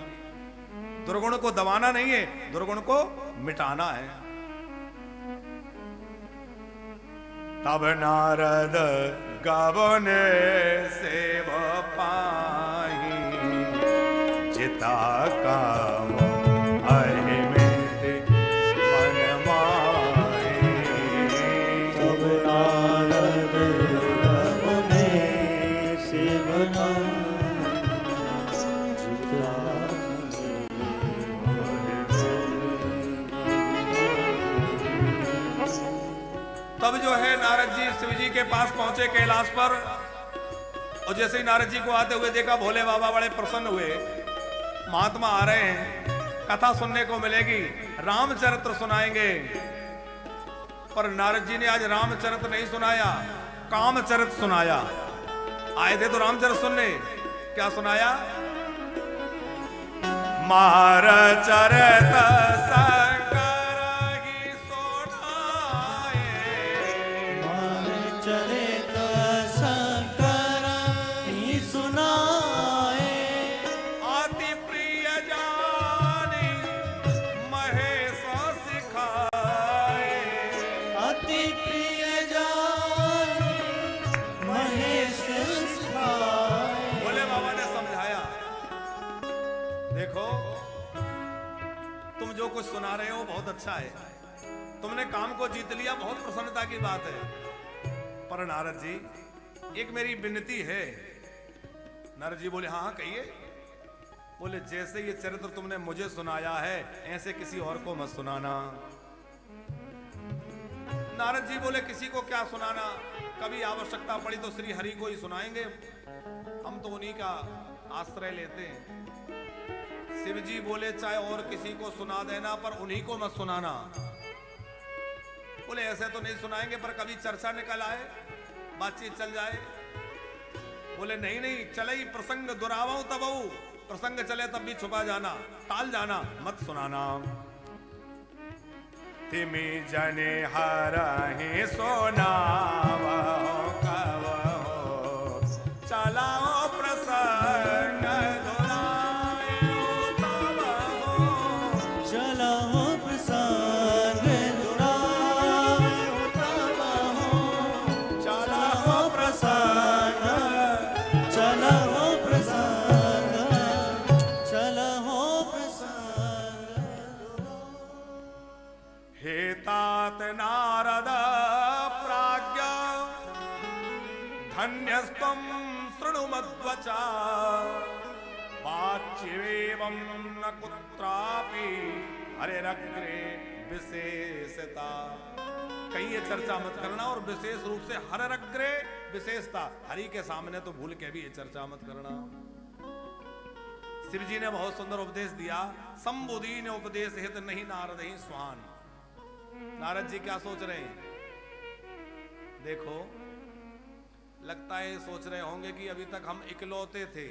दुर्गुण को दबाना नहीं है, दुर्गुण को मिटाना है। तब नारद गवने सेव पाही, जिता काम अहिमित मन माही। तब नारद गवने सेव तब जो है नारद जी शिव जी के पास पहुंचे कैलाश पर, और जैसे ही नारद जी को आते हुए देखा, भोले बाबा बड़े प्रसन्न हुए। महात्मा आ रहे हैं, कथा सुनने को मिलेगी, रामचरित्र सुनाएंगे। पर नारद जी ने आज रामचरित्र नहीं सुनाया, कामचरित्र सुनाया। आए थे तो रामचरित्र सुनने, क्या सुनाया? मार चरित शंकर ही सुनाए, मार चरित शंकर ही सुनाए। अति प्रिय जानी महेश सिखाए, अति प्रिय जानी महेश सिखाए। भोले बाबा ने समझाया, देखो अच्छा है, तुमने काम को जीत लिया, बहुत प्रसन्नता की बात है। पर नारद जी एक मेरी विनती है। नारद जी बोले हाँ हाँ कहिए। बोले जैसे ये चरित्र तुमने मुझे सुनाया है ऐसे किसी और को मत सुनाना। नारद जी बोले किसी को क्या सुनाना, कभी आवश्यकता पड़ी तो श्री हरि को ही सुनाएंगे, हम तो उन्हीं का आश्रय लेते हैं। शिव जी बोले चाहे और किसी को सुना देना पर उन्हीं को मत सुनाना। बोले ऐसे तो नहीं सुनाएंगे पर कभी चर्चा निकल आए, बातचीत चल जाए। बोले नहीं नहीं चले ही प्रसंग दुरावाऊ तब प्रसंग चले तब भी छुपा जाना, टाल जाना, मत सुनाना। तिमी जने हरहि सोनावा कवहो चलाओ प्रसंग दुरायो तब चलाओ प्रसंग दुरायो तब चलाओ प्रसंग चलाओ प्रसंग चलाओ प्रसंग। हे तात नारद प्राज्ञा धन्यस्त्वं शृणुमद्वचा वाच्येवं न कुत्रापि हरेरग्रे विशेषता। कहीं ये चर्चा मत करना और विशेष रूप से हरेरग्रे विशेषता, हरि के सामने तो भूल के भी ये चर्चा मत करना। शिव जी ने बहुत सुंदर उपदेश दिया। संबुद्धि ने उपदेश हित नहीं नारद ही स्वान। नारद जी क्या सोच रहे हैं? देखो लगता है सोच रहे होंगे कि अभी तक हम इकलौते थे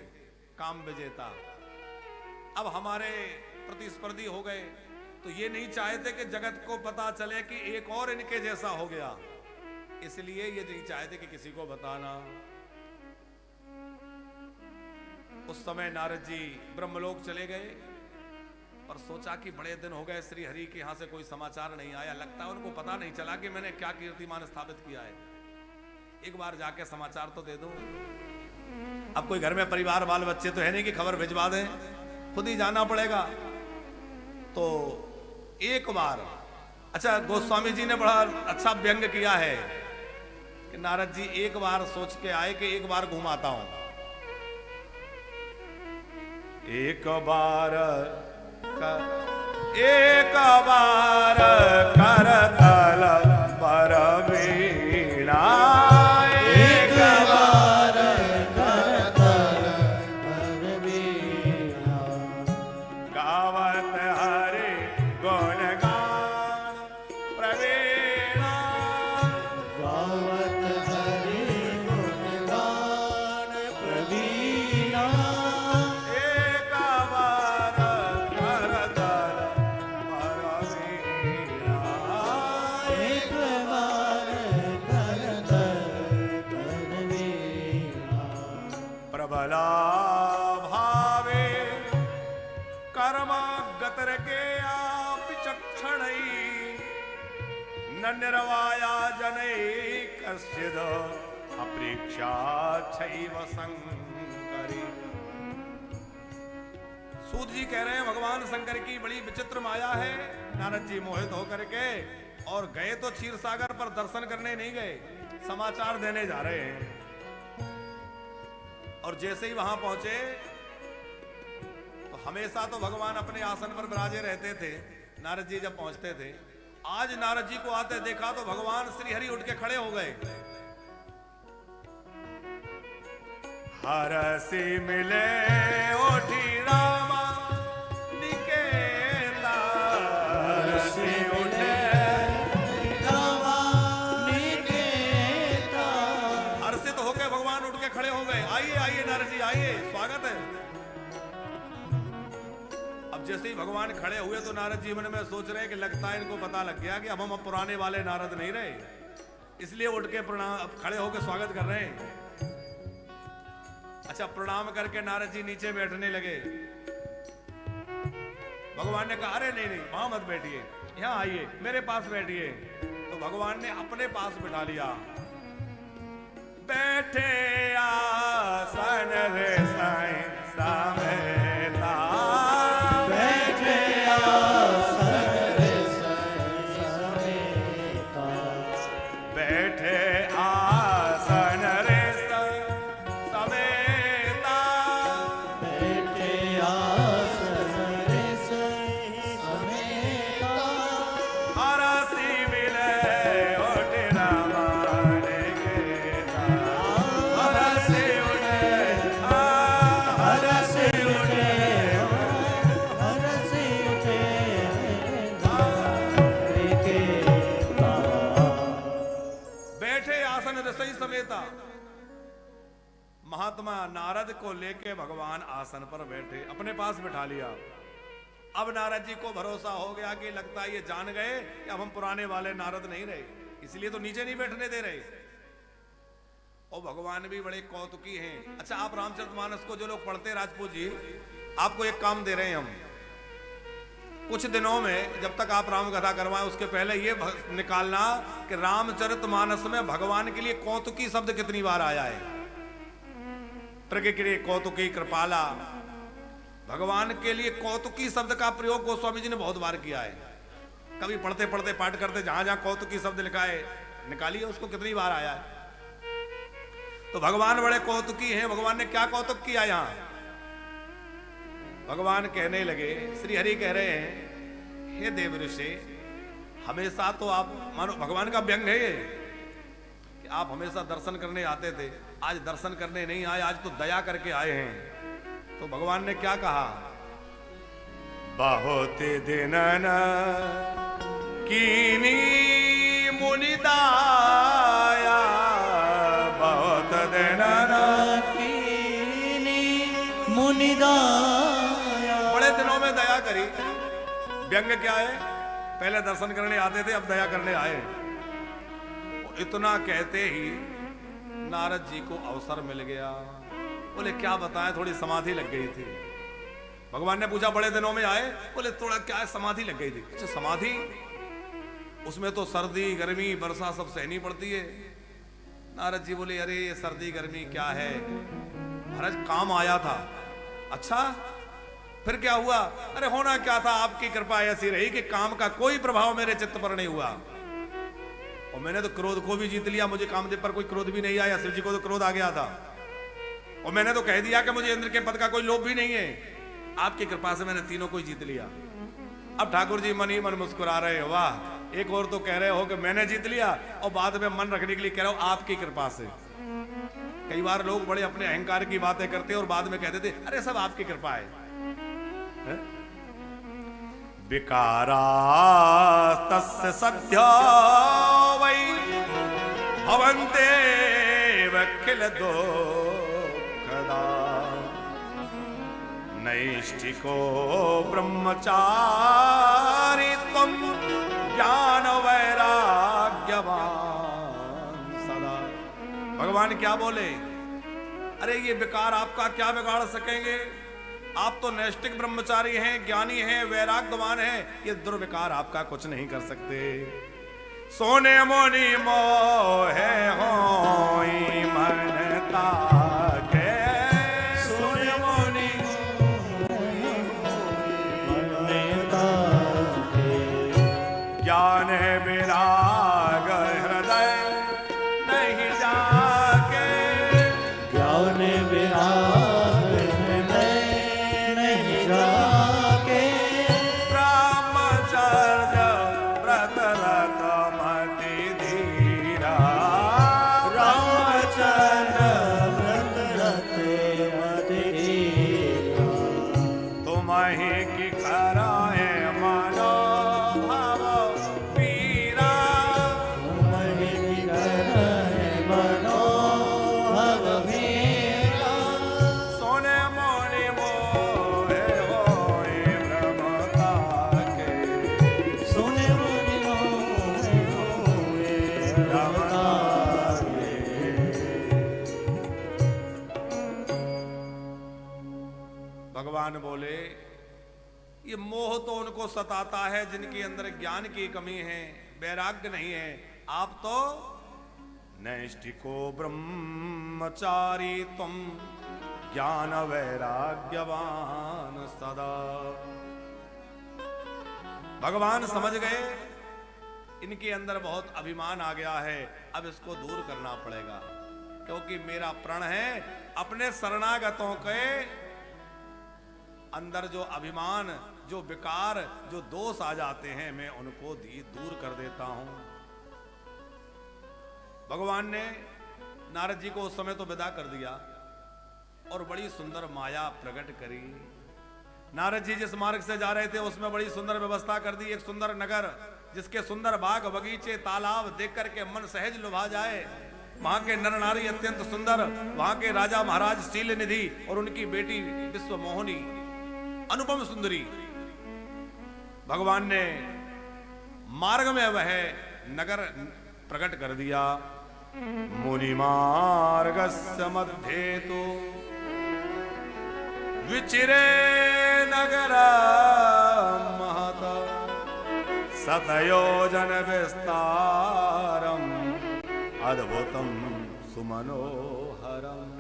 काम विजेता, अब हमारे प्रतिस्पर्धी हो गए तो ये नहीं चाहते कि जगत को पता चले कि एक और इनके जैसा हो गया, इसलिए ये नहीं चाहते कि किसी को बताना। उस समय नारद जी ब्रह्मलोक चले गए और सोचा कि बड़े दिन हो गए श्री हरि के यहां से कोई समाचार नहीं आया, लगता है उनको पता नहीं चला कि मैंने क्या कीर्तिमान स्थापित किया है। एक बार जाके समाचार तो दे दो। अब कोई घर में परिवार बाल बच्चे तो है नहीं कि खबर भिजवा दें, खुद ही जाना पड़ेगा। तो एक बार, अच्छा गोस्वामी जी ने बड़ा अच्छा व्यंग किया है कि नारद जी एक बार सोच के आए कि एक बार घुमाता हूं। एक बार करतल पर वीणा, एक बार करतल पर वीणा गावत हरे गुण गान प्रवीणा। गावत हरि गुण गान प्रवीणा। एक बार करतल पर वीणा, एक बार करतल पर वीणा। प्रबला भावे कर्म गतर के आप चक्षणई न निर्वाया जनै कश्चिद अप्रेक्षा छैव शंकरी। सूत जी कह रहे हैं भगवान शंकर की बड़ी विचित्र माया है। नारद जी मोहित होकर के और गए तो क्षीर सागर पर दर्शन करने नहीं गए, समाचार देने जा रहे हैं। और जैसे ही वहां पहुंचे तो हमेशा तो भगवान अपने आसन पर विराजे रहते थे। नारद जी जब पहुंचते थे, आज नारद जी को आते देखा तो भगवान श्री हरि उठ के खड़े हो गए। हर से मिले ओठी रामा निकेता, हर से उठे रामा निकेता। हर्षित होकर भगवान उठ के खड़े हो गए। आइए आइए नारद जी आइए, स्वागत है। अब जैसे ही भगवान खड़े हुए तो नारद जी मन में सोच रहे हैं कि लगता है इनको पता लग गया कि अब हम पुराने वाले नारद नहीं रहे, इसलिए उठ के प्रणाम खड़े होकर स्वागत कर रहे हैं। अच्छा प्रणाम करके नारद जी नीचे बैठने लगे। भगवान ने कहा अरे नहीं नहीं वहां मत बैठिए, यहाँ आइए मेरे पास बैठिए। तो भगवान ने अपने पास बिठा लिया। बैठे आसन रे साईं समेता, बैठे आसन रे देता। महात्मा नारद को लेके भगवान आसन पर बैठे, अपने पास बिठा लिया। अब नारद जी को भरोसा हो गया कि लगता है ये जान गए कि अब हम पुराने वाले नारद नहीं रहे, इसलिए तो नीचे नहीं बैठने दे रहे। और भगवान भी बड़े कौतुकी हैं। अच्छा, आप रामचरितमानस को जो लोग पढ़ते हैं राजपूत जी, आपको एक काम दे रहे हैं हम, कुछ दिनों में जब तक आप राम कथा करवाएं उसके पहले ये निकालना कि रामचरितमानस में भगवान के लिए कौतुकी शब्द कितनी बार आया है। प्रकृति कौतुकी कृपाला, भगवान के लिए कौतुकी शब्द का प्रयोग गोस्वामी जी ने बहुत बार किया है। कभी पढ़ते पढ़ते पाठ करते जहां जहां कौतुकी शब्द लिखा है निकालिए उसको कितनी बार आया है। तो भगवान बड़े कौतुकी हैं। भगवान ने क्या कौतुक किया यहां? भगवान कहने लगे, श्री हरि कह रहे हैं, हे देव ऋषि, हमेशा तो आप मानो भगवान का व्यंग है ये कि आप हमेशा दर्शन करने आते थे, आज दर्शन करने नहीं आए, आज तो दया करके आए हैं। तो भगवान ने क्या कहा? बहुत दिन कीनी मुनिदाया, बहुत दिन कीनी मुनिदाया। बड़े दिनों में दया करी। व्यंग क्या है? पहले दर्शन करने आते थे, अब दया करने आए। इतना कहते ही नारद जी को अवसर मिल गया। बोले क्या बताएं, थोड़ी समाधि लग गई थी। भगवान ने पूछा बड़े दिनों में आए? बोले थोड़ा क्या है, समाधि लग गई थी। अच्छा समाधि, उसमें तो सर्दी गर्मी वर्षा सब सहनी पड़ती है। नारद जी बोले अरे ये सर्दी गर्मी क्या है, महाराज काम आया था। अच्छा फिर क्या हुआ? अरे होना क्या था, आपकी कृपा ऐसी रही कि काम का कोई प्रभाव मेरे चित्त पर नहीं हुआ, और मैंने तो क्रोध को भी जीत लिया। मुझे कामदेव पर कोई क्रोध भी नहीं आया, शिव जी को तो क्रोध आ गया था। और मैंने तो कह दिया कि मुझे इंद्र के पद का कोई लोभ भी नहीं है। आपकी कृपा से मैंने तीनों को जीत लिया। अब ठाकुर जी मन ही मन मुस्कुरा रहे हो, वाह, एक और तो कह रहे हो कि मैंने जीत लिया, और बाद में मन रखने के लिए कह रहे हो आपकी कृपा से। कई बार लोग बड़े अपने अहंकार की बातें करते और बाद में कहते थे अरे सब आपकी कृपा है। विकारास्तस्य सद्यो वै भवन्ते वखिल दुःखदा, नैष्ठिको ब्रह्मचारी त्वं ज्ञान वैराग्यवान सदा। भगवान क्या बोले? अरे ये विकार आपका क्या बिगाड़ सकेंगे? आप तो नैष्ठिक ब्रह्मचारी हैं, ज्ञानी हैं, वैराग्यवान हैं, ये दुर्विकार आपका कुछ नहीं कर सकते। सोने मोनी मोहे होई मनता के, सोने मोनी मनता के, ज्ञान विराग हृदय नहीं जाके, ज्ञान विराग हृदय नहीं जाके, ब्रह्मचर्य व्रत रत मति धीरा, रामचंद्र व्रत रते मति धीरा, तुम्हि की कराए मनो भाव पीरा, तुम्हि करहि मनोभव मेरा, सोने मोनि मोहे होए ब्रह्मता के, सुने मुनि मोहे होए रमता के। भगवान बोले ये मोह तो उनको सताता है जिनके अंदर ज्ञान की कमी है, वैराग्य नहीं है। आप तो नैष्ठिको ब्रह्मचारी तुम ज्ञान वैराग्यवान सदा। भगवान समझ गए इनके अंदर बहुत अभिमान आ गया है, अब इसको दूर करना पड़ेगा, क्योंकि मेरा प्रण है अपने शरणागतों के अंदर जो अभिमान, जो विकार, जो दोष आ जाते हैं, मैं उनको दूर कर देता हूं। भगवान ने नारद जी को उस समय तो विदा कर दिया और बड़ी सुंदर माया प्रकट करी। नारद जी जिस मार्ग से जा रहे थे उसमें बड़ी सुंदर व्यवस्था कर दी, एक सुंदर नगर जिसके सुंदर बाग बगीचे तालाब देख करके मन सहज लुभा जाए। वहां के नर नारी अत्यंत सुंदर, वहां के राजा महाराज शील निधि और उनकी बेटी विश्व मोहिनी अनुपम सुंदरी। भगवान ने मार्ग में वह नगर प्रकट कर दिया। मुनि मार्गस्य मध्ये तो विचिरे नगर महत शतयोजन विस्तारम अद्भुतम सुमनोहरम।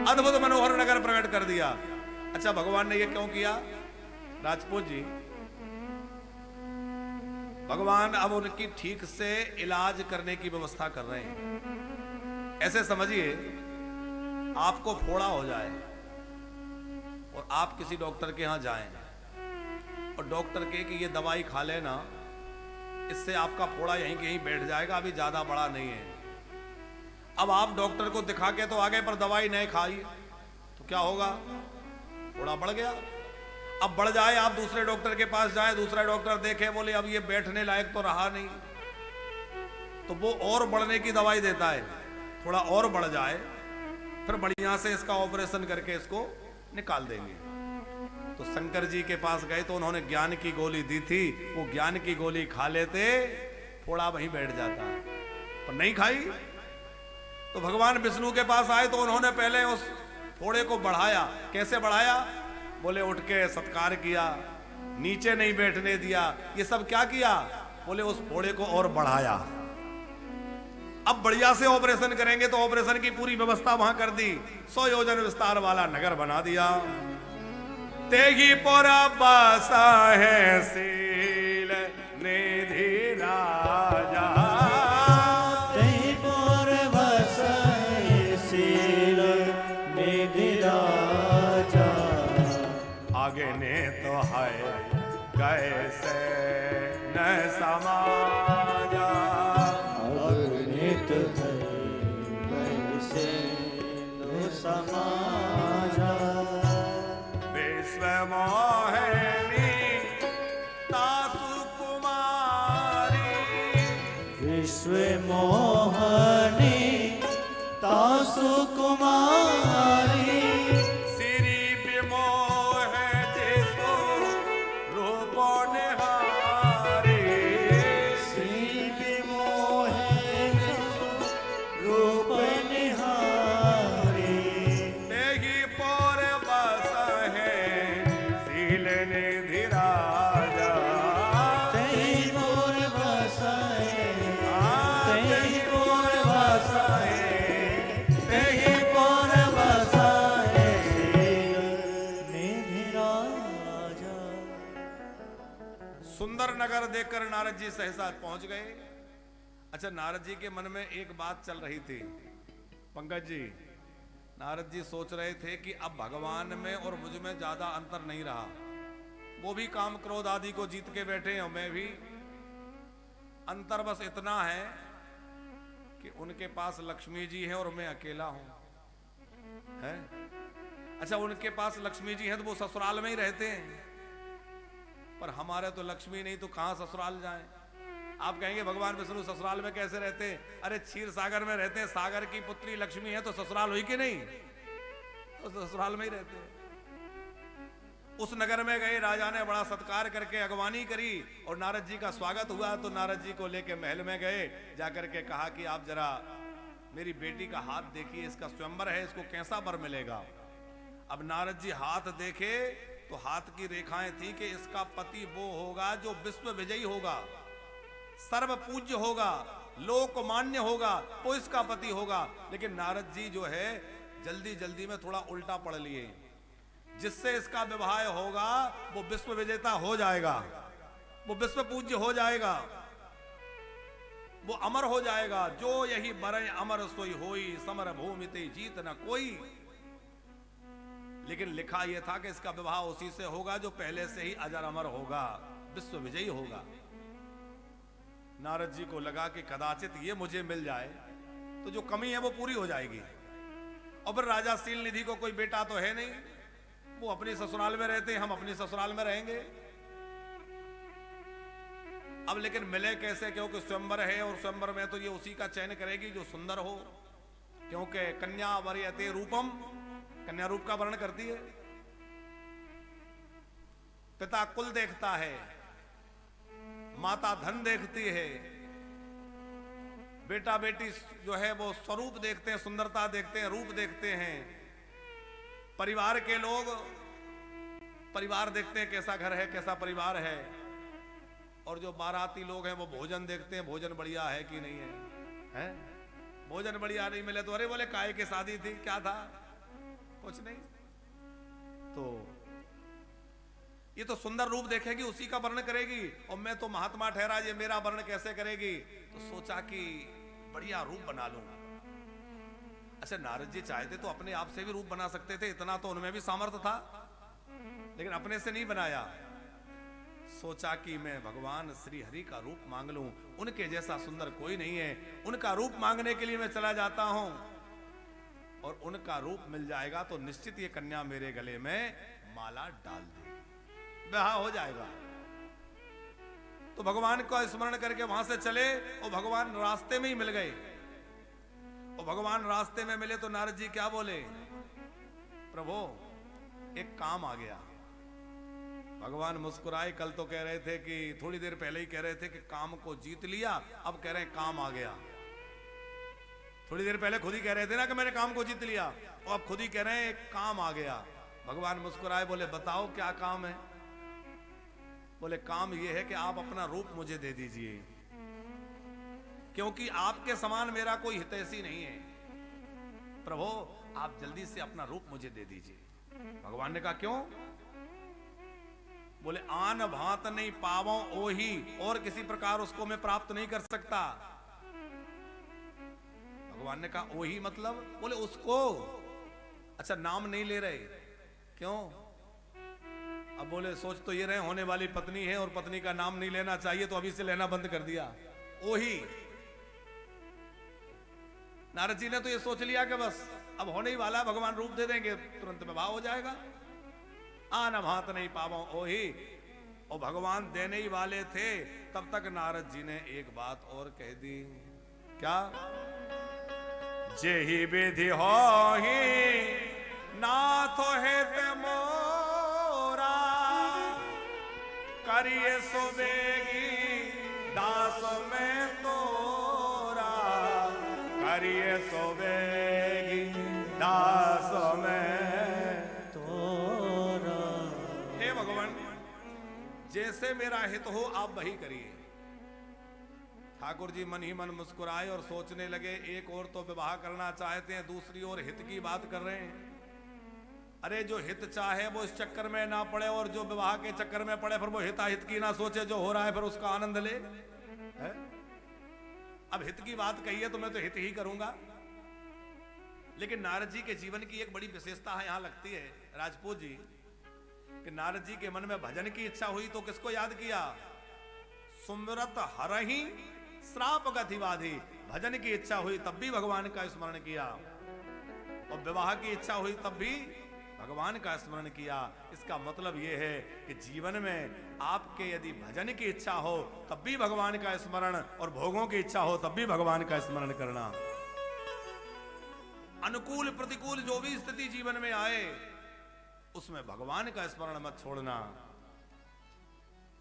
अद्भुत मनोहर नगर प्रकट कर दिया। अच्छा, भगवान ने ये क्यों किया? राजपूत जी, भगवान अब उनकी ठीक से इलाज करने की व्यवस्था कर रहे हैं। ऐसे समझिए, आपको फोड़ा हो जाए और आप किसी डॉक्टर के यहां जाएं और डॉक्टर कहे कि ये दवाई खा लेना, इससे आपका फोड़ा यहीं कहीं बैठ जाएगा, अभी ज्यादा बड़ा नहीं है। अब आप डॉक्टर को दिखा के तो आगे, पर दवाई नहीं खाई तो क्या होगा? फोड़ा बढ़ गया। अब बढ़ जाए, आप दूसरे डॉक्टर के पास जाए, दूसरा डॉक्टर देखे, बोले अब ये बैठने लायक तो रहा नहीं, तो वो और बढ़ने की दवाई देता है। थोड़ा और बढ़ जाए, फिर बढ़िया से इसका ऑपरेशन करके इसको निकाल देंगे। तो शंकर जी के पास गए तो उन्होंने ज्ञान की गोली दी थी। वो ज्ञान की गोली खा लेते, फोड़ा वहीं बैठ जाता, पर नहीं खाई। तो भगवान विष्णु के पास आए तो उन्होंने पहले उस फोड़े को बढ़ाया। कैसे बढ़ाया? बोले उठ के सत्कार किया, नीचे नहीं बैठने दिया। ये सब क्या किया? बोले उस फोड़े को और बढ़ाया। अब बढ़िया से ऑपरेशन करेंगे, तो ऑपरेशन की पूरी व्यवस्था वहां कर दी। 100 योजन विस्तार वाला नगर बना दिया। तेगी पोरा बसा है शील निधि राजा, तेहि पुर बसा है शील निधि राजा। आगे ने तो है कैसे न समाजा, अग्नित है कैसे न समाजा। विश्व मोहिनी तासु कुमारी, विश्व मोहनी तासु कुमारी। श्री विमोह जिसु रूप निहारी, श्री विमोहे रूप निहारी। तेहि पर बस है शील निधि राजा, तेहि पुर बसाए, तेहि पर बस है, तेहि पुर बसाए शील निधि राजा। सुंदर नगर देखकर नारद जी सहसा पहुंच गए। अच्छा, नारद जी के मन में एक बात चल रही थी। पंकज जी, नारद जी सोच रहे थे कि अब भगवान में और मुझ में ज्यादा अंतर नहीं रहा। वो भी काम क्रोध आदि को जीत के बैठे हैं, मैं भी। अंतर बस इतना है कि उनके पास लक्ष्मी जी है और मैं अकेला हूं, है? अच्छा, उनके पास लक्ष्मी जी है तो वो ससुराल में ही रहते हैं, पर हमारे तो लक्ष्मी नहीं, तो कहां ससुराल जाएं? आप कहेंगे भगवान विष्णु ससुराल में कैसे रहते हैं? अरे क्षीर सागर में रहते हैं। सागर की पुत्री लक्ष्मी है तो ससुराल हुई कि नहीं? तो ससुराल में ही रहते हैं। उस नगर में गए, राजा ने बड़ा सत्कार करके अगवानी करी और नारद जी का स्वागत हुआ। तो नारद जी को लेके महल में गए, जाकर के कहा कि आप जरा मेरी बेटी का हाथ देखिए, इसका स्वयंवर है, इसको कैसा वर मिलेगा? अब नारद जी हाथ देखे तो हाथ की रेखाएं थी कि इसका पति वो होगा जो विश्व विजयी होगा, सर्व पूज्य होगा, लोकमान्य होगा, वो इसका पति होगा। लेकिन नारद जी जो है जल्दी जल्दी में थोड़ा उल्टा पढ़ लिए। जिससे इसका विवाह होगा वो विश्व विजेता हो जाएगा, वो विश्व पूज्य हो जाएगा, वो अमर हो जाएगा। जो यही बरय अमर सोई होई, समर भूमि ते जीत न कोई। लेकिन लिखा यह था कि इसका विवाह उसी से होगा जो पहले से ही अजर अमर होगा, विश्व विजयी होगा। नारद जी को लगा कि कदाचित ये मुझे मिल जाए तो जो कमी है वो पूरी हो जाएगी। और फिर राजा शील निधि को कोई बेटा तो है नहीं, वो अपनी ससुराल में रहते हैं, हम अपनी ससुराल में रहेंगे। अब लेकिन मिले कैसे? क्योंकि स्वयंवर है और स्वयंवर में तो ये उसी का चयन करेगी जो सुंदर हो। क्योंकि कन्या वरीयते रूपम, कन्या रूप का वर्णन करती है। पिता कुल देखता है, माता धन देखती है, बेटा बेटी जो है वो स्वरूप देखते हैं, सुंदरता देखते हैं, रूप देखते हैं। परिवार के लोग परिवार देखते हैं, कैसा घर है, कैसा परिवार है। और जो बाराती लोग हैं वो भोजन देखते हैं, भोजन बढ़िया है कि नहीं है, हैं? भोजन बढ़िया नहीं मिले तो अरे बोले काहे की शादी थी, क्या था, कुछ नहीं। तो ये तो सुंदर रूप देखेगी, उसी का वर्णन करेगी। और मैं तो महात्मा ठहरा, ये मेरा वर्णन कैसे करेगी। तो सोचा कि बढ़िया रूप बना लूं। अच्छा, नारद जी चाहते तो अपने आप से भी रूप बना सकते थे, इतना तो उनमें भी सामर्थ्य था, लेकिन अपने से नहीं बनाया। सोचा कि मैं भगवान श्री हरि का रूप मांग लूं, उनके जैसा सुंदर कोई नहीं है। उनका रूप मांगने के लिए मैं चला जाता हूं, और उनका रूप मिल जाएगा तो निश्चित ये कन्या मेरे गले में माला डाल देगी, विवाह हो जाएगा। तो भगवान का स्मरण करके वहां से चले, और भगवान रास्ते में ही मिल गए। और भगवान रास्ते में मिले तो नारद जी क्या बोले, प्रभु एक काम आ गया। भगवान मुस्कुराए। कल तो कह रहे थे कि थोड़ी देर पहले ही कह रहे थे कि काम को जीत लिया, अब कह रहे हैं काम आ गया। थोड़ी देर पहले खुद ही कह रहे थे ना कि मैंने काम को जीत लिया, और अब खुद ही कह रहे हैं एक काम आ गया। भगवान मुस्कुराए, बोले बताओ क्या काम है। बोले काम यह है कि आप अपना रूप मुझे दे दीजिए, क्योंकि आपके समान मेरा कोई हितैषी नहीं है। प्रभु आप जल्दी से अपना रूप मुझे दे दीजिए। भगवान ने कहा क्यों। बोले आन भांत नहीं पावो ओही, और किसी प्रकार उसको मैं प्राप्त नहीं कर सकता। भगवान ने कहा ओही मतलब, बोले उसको। अच्छा नाम नहीं ले रहे, क्यों। अब बोले सोच तो ये रहे होने वाली पत्नी है और पत्नी का नाम नहीं लेना चाहिए, तो अभी से लेना बंद कर दिया। ओही नारद जी ने तो ये सोच लिया कि बस अब होने ही वाला, भगवान रूप दे देंगे, तुरंत विवाह हो जाएगा। आन भात नहीं पावो ओही, और भगवान देने ही वाले थे। तब तक नारद जी ने एक बात और कह दी, क्या। जेहि विधि होहि नाथ हेत मोरा, करिए सुबेगी दास में तोरा, करिए सुबेगी दास में तोरा। हे भगवान जैसे मेरा हित हो आप वही करिए। ठाकुर जी मन ही मन मुस्कुराए और सोचने लगे, एक और तो विवाह करना चाहते हैं, दूसरी ओर हित की बात कर रहे हैं। अरे जो हित चाहे वो इस चक्कर में ना पड़े, और जो विवाह के चक्कर में पड़े फिर वो हिताहित की ना सोचे, जो हो रहा है फिर उसका आनंद ले है? अब हित की बात कही है तो मैं तो हित ही करूंगा। लेकिन नारद जी के जीवन की एक बड़ी विशेषता है यहां लगती है राजपूत जी, कि नारद जी के मन में भजन की इच्छा हुई तो किसको याद किया। सुमिरत हरहि श्राप गतिवाधी, भजन की इच्छा हुई तब भी भगवान का स्मरण किया, और विवाह की इच्छा हुई तब भी भगवान का स्मरण किया। इसका मतलब यह है कि जीवन में आपके यदि भजन की इच्छा हो तब भी भगवान का स्मरण, और भोगों की इच्छा हो तब भी भगवान का स्मरण करना। अनुकूल प्रतिकूल जो भी स्थिति जीवन में आए उसमें भगवान का स्मरण मत छोड़ना।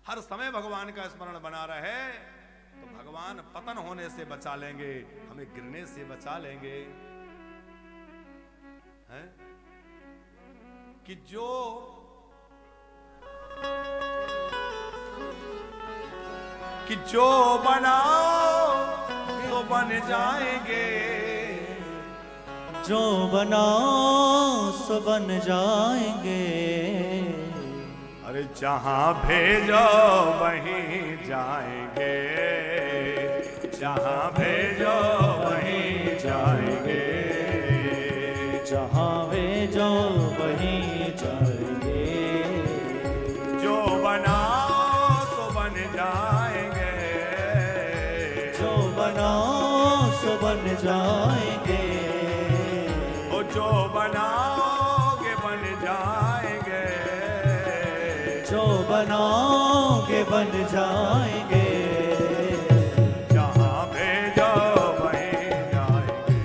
हर समय भगवान का स्मरण बना रहे तो भगवान पतन होने से बचा लेंगे, हमें गिरने से बचा लेंगे। है कि जो बनाओ तो बन जाएंगे, जो बनाओ सो बन जाएंगे। अरे जहां भेजो वहीं जाएंगे, जहां भेजो वहीं जाएंगे, जहां भेजो वहीं जाएंगे। जो बनाओ सो बन जाएंगे, जो बनाओ सो बन जाएंगे। ओ जो बनाओगे बन जाएंगे, जो बनाओगे बन जाएंगे। जहां भेजो वहीं जाएंगे,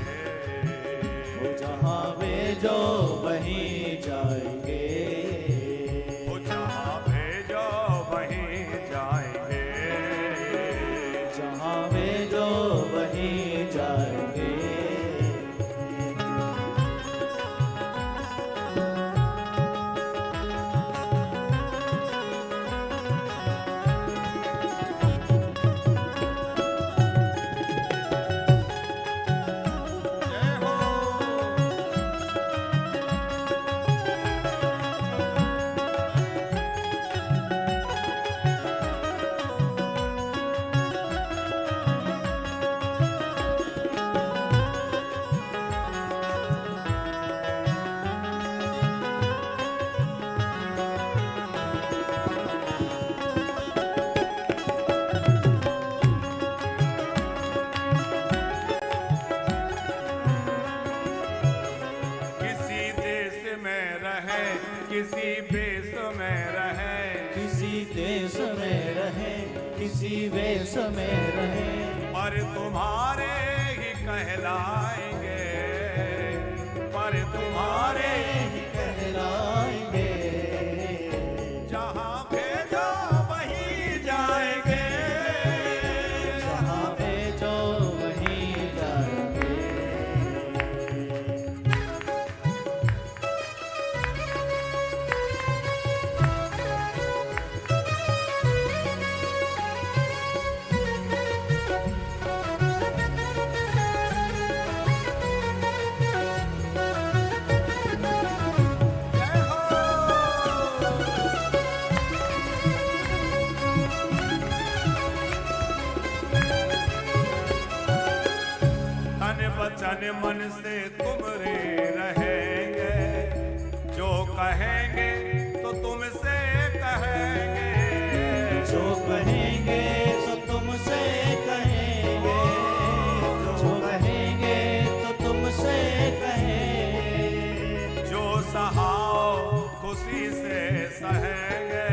जहाँ भेजो वहीं जाएंगे। जय हो। किसी देश में रहे, किसी बेस में रहे, किसी देश में रहे, किसी वेश में रहे, पर तुम्हारे ही कहलाएंगे, पर तुम्हारे ही कहलाएंगे। जहाँ भेजो वहीं जाएंगे। जहाँ भेजो वहीं जाएंगे। जय हो। तन वचन मन से तुमरे रहेंगे, जो कहेंगे तो तुमसे कहेंगे, जो कहेंगे तो तुमसे कहेंगे, जो कहेंगे तो तुमसे कहेंगे। जो सहाओ खुशी से सहेंगे,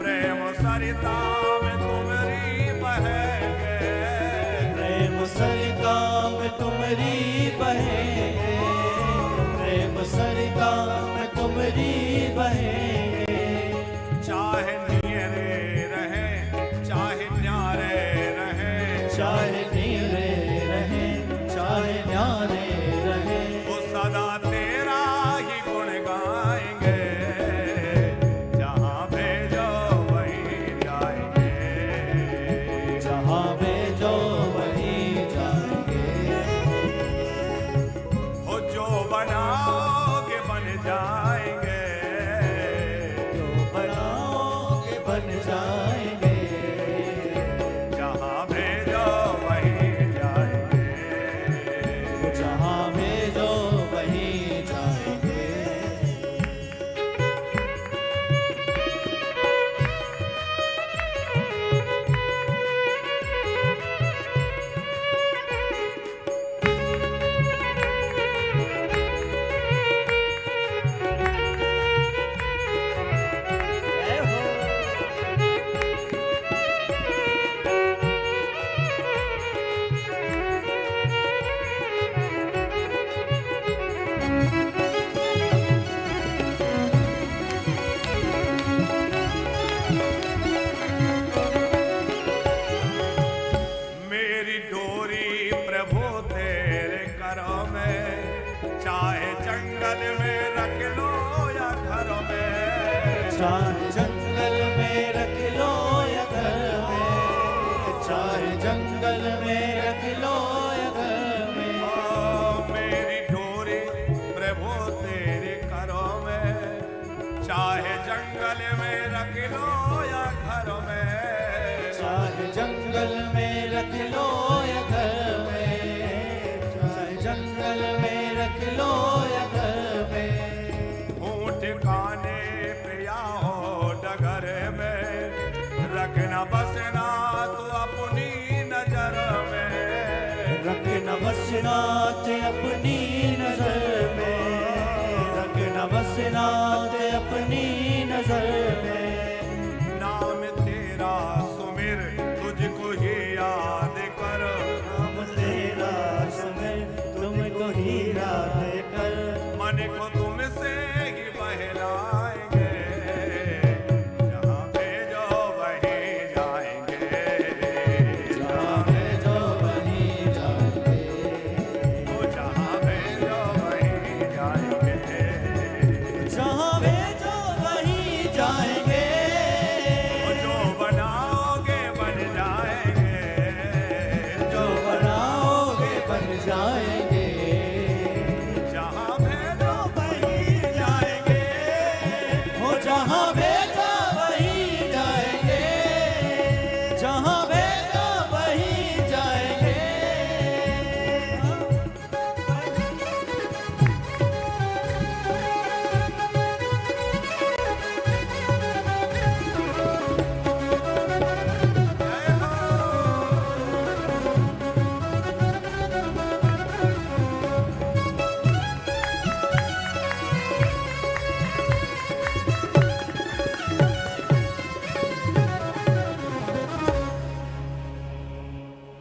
प्रेम सरिता में तुम्हारी बहेंगे, प्रेम सरिता में तुम्हारी बहेंगे, प्रेम सरिता में तुम्हारी बहेंगे। चाहे नियरे रहे, चाहे न्यारे रहे, चाहे नीरे रहे, चाहे न्यारे रहे, वो सदा तेरा ही गुण गाएंगे। जहाँ भेजो वहीं जाएंगे। जहाँ भेजो वहीं जाएंगे। हो जो बनाओगे बन जाएंगे, जो बनाओगे बन जाएंगे। जहाँ भेजो वहीं जाएंगे। जहाँ भेजो वहीं जाएंगे। जय हो। मेरी डोरी प्रभु तेरे करों में, चाहे जंगल में रख लो या घर में, चाहे जंगल में रख लो या घर में, चाहे जंगल में रख लो या घर में। ओ मेरी डोरी प्रभु तेरे करों में, चाहे जंगल में रख लो या घर में, चाहे जंगल में रख लो या घर में, चाहे जंगल में रख लो या घर में। ऊँट काने पे या हो डगर में, रखना बसना तो अपनी नजर में, रखना बसना ते अपनी नजर में, रखना बसना ते अपनी नजर में। नाम तेरा सुमिर तुझको ही याद कर, नाम तेरा सुमिर तुमको ही याद कर, मन को तुमसे ही बहलाएंगे। जहाँ भेजो वहीं जाएंगे। जहाँ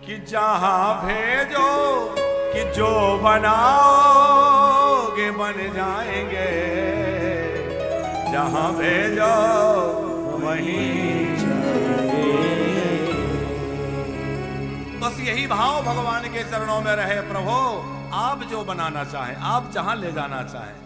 कि जहां भेजो कि जो बनाओगे बन जाएंगे, जहां भेजो वहीं बस यही भाव भगवान के चरणों में रहे। प्रभु आप जो बनाना चाहें, आप जहां ले जाना चाहें,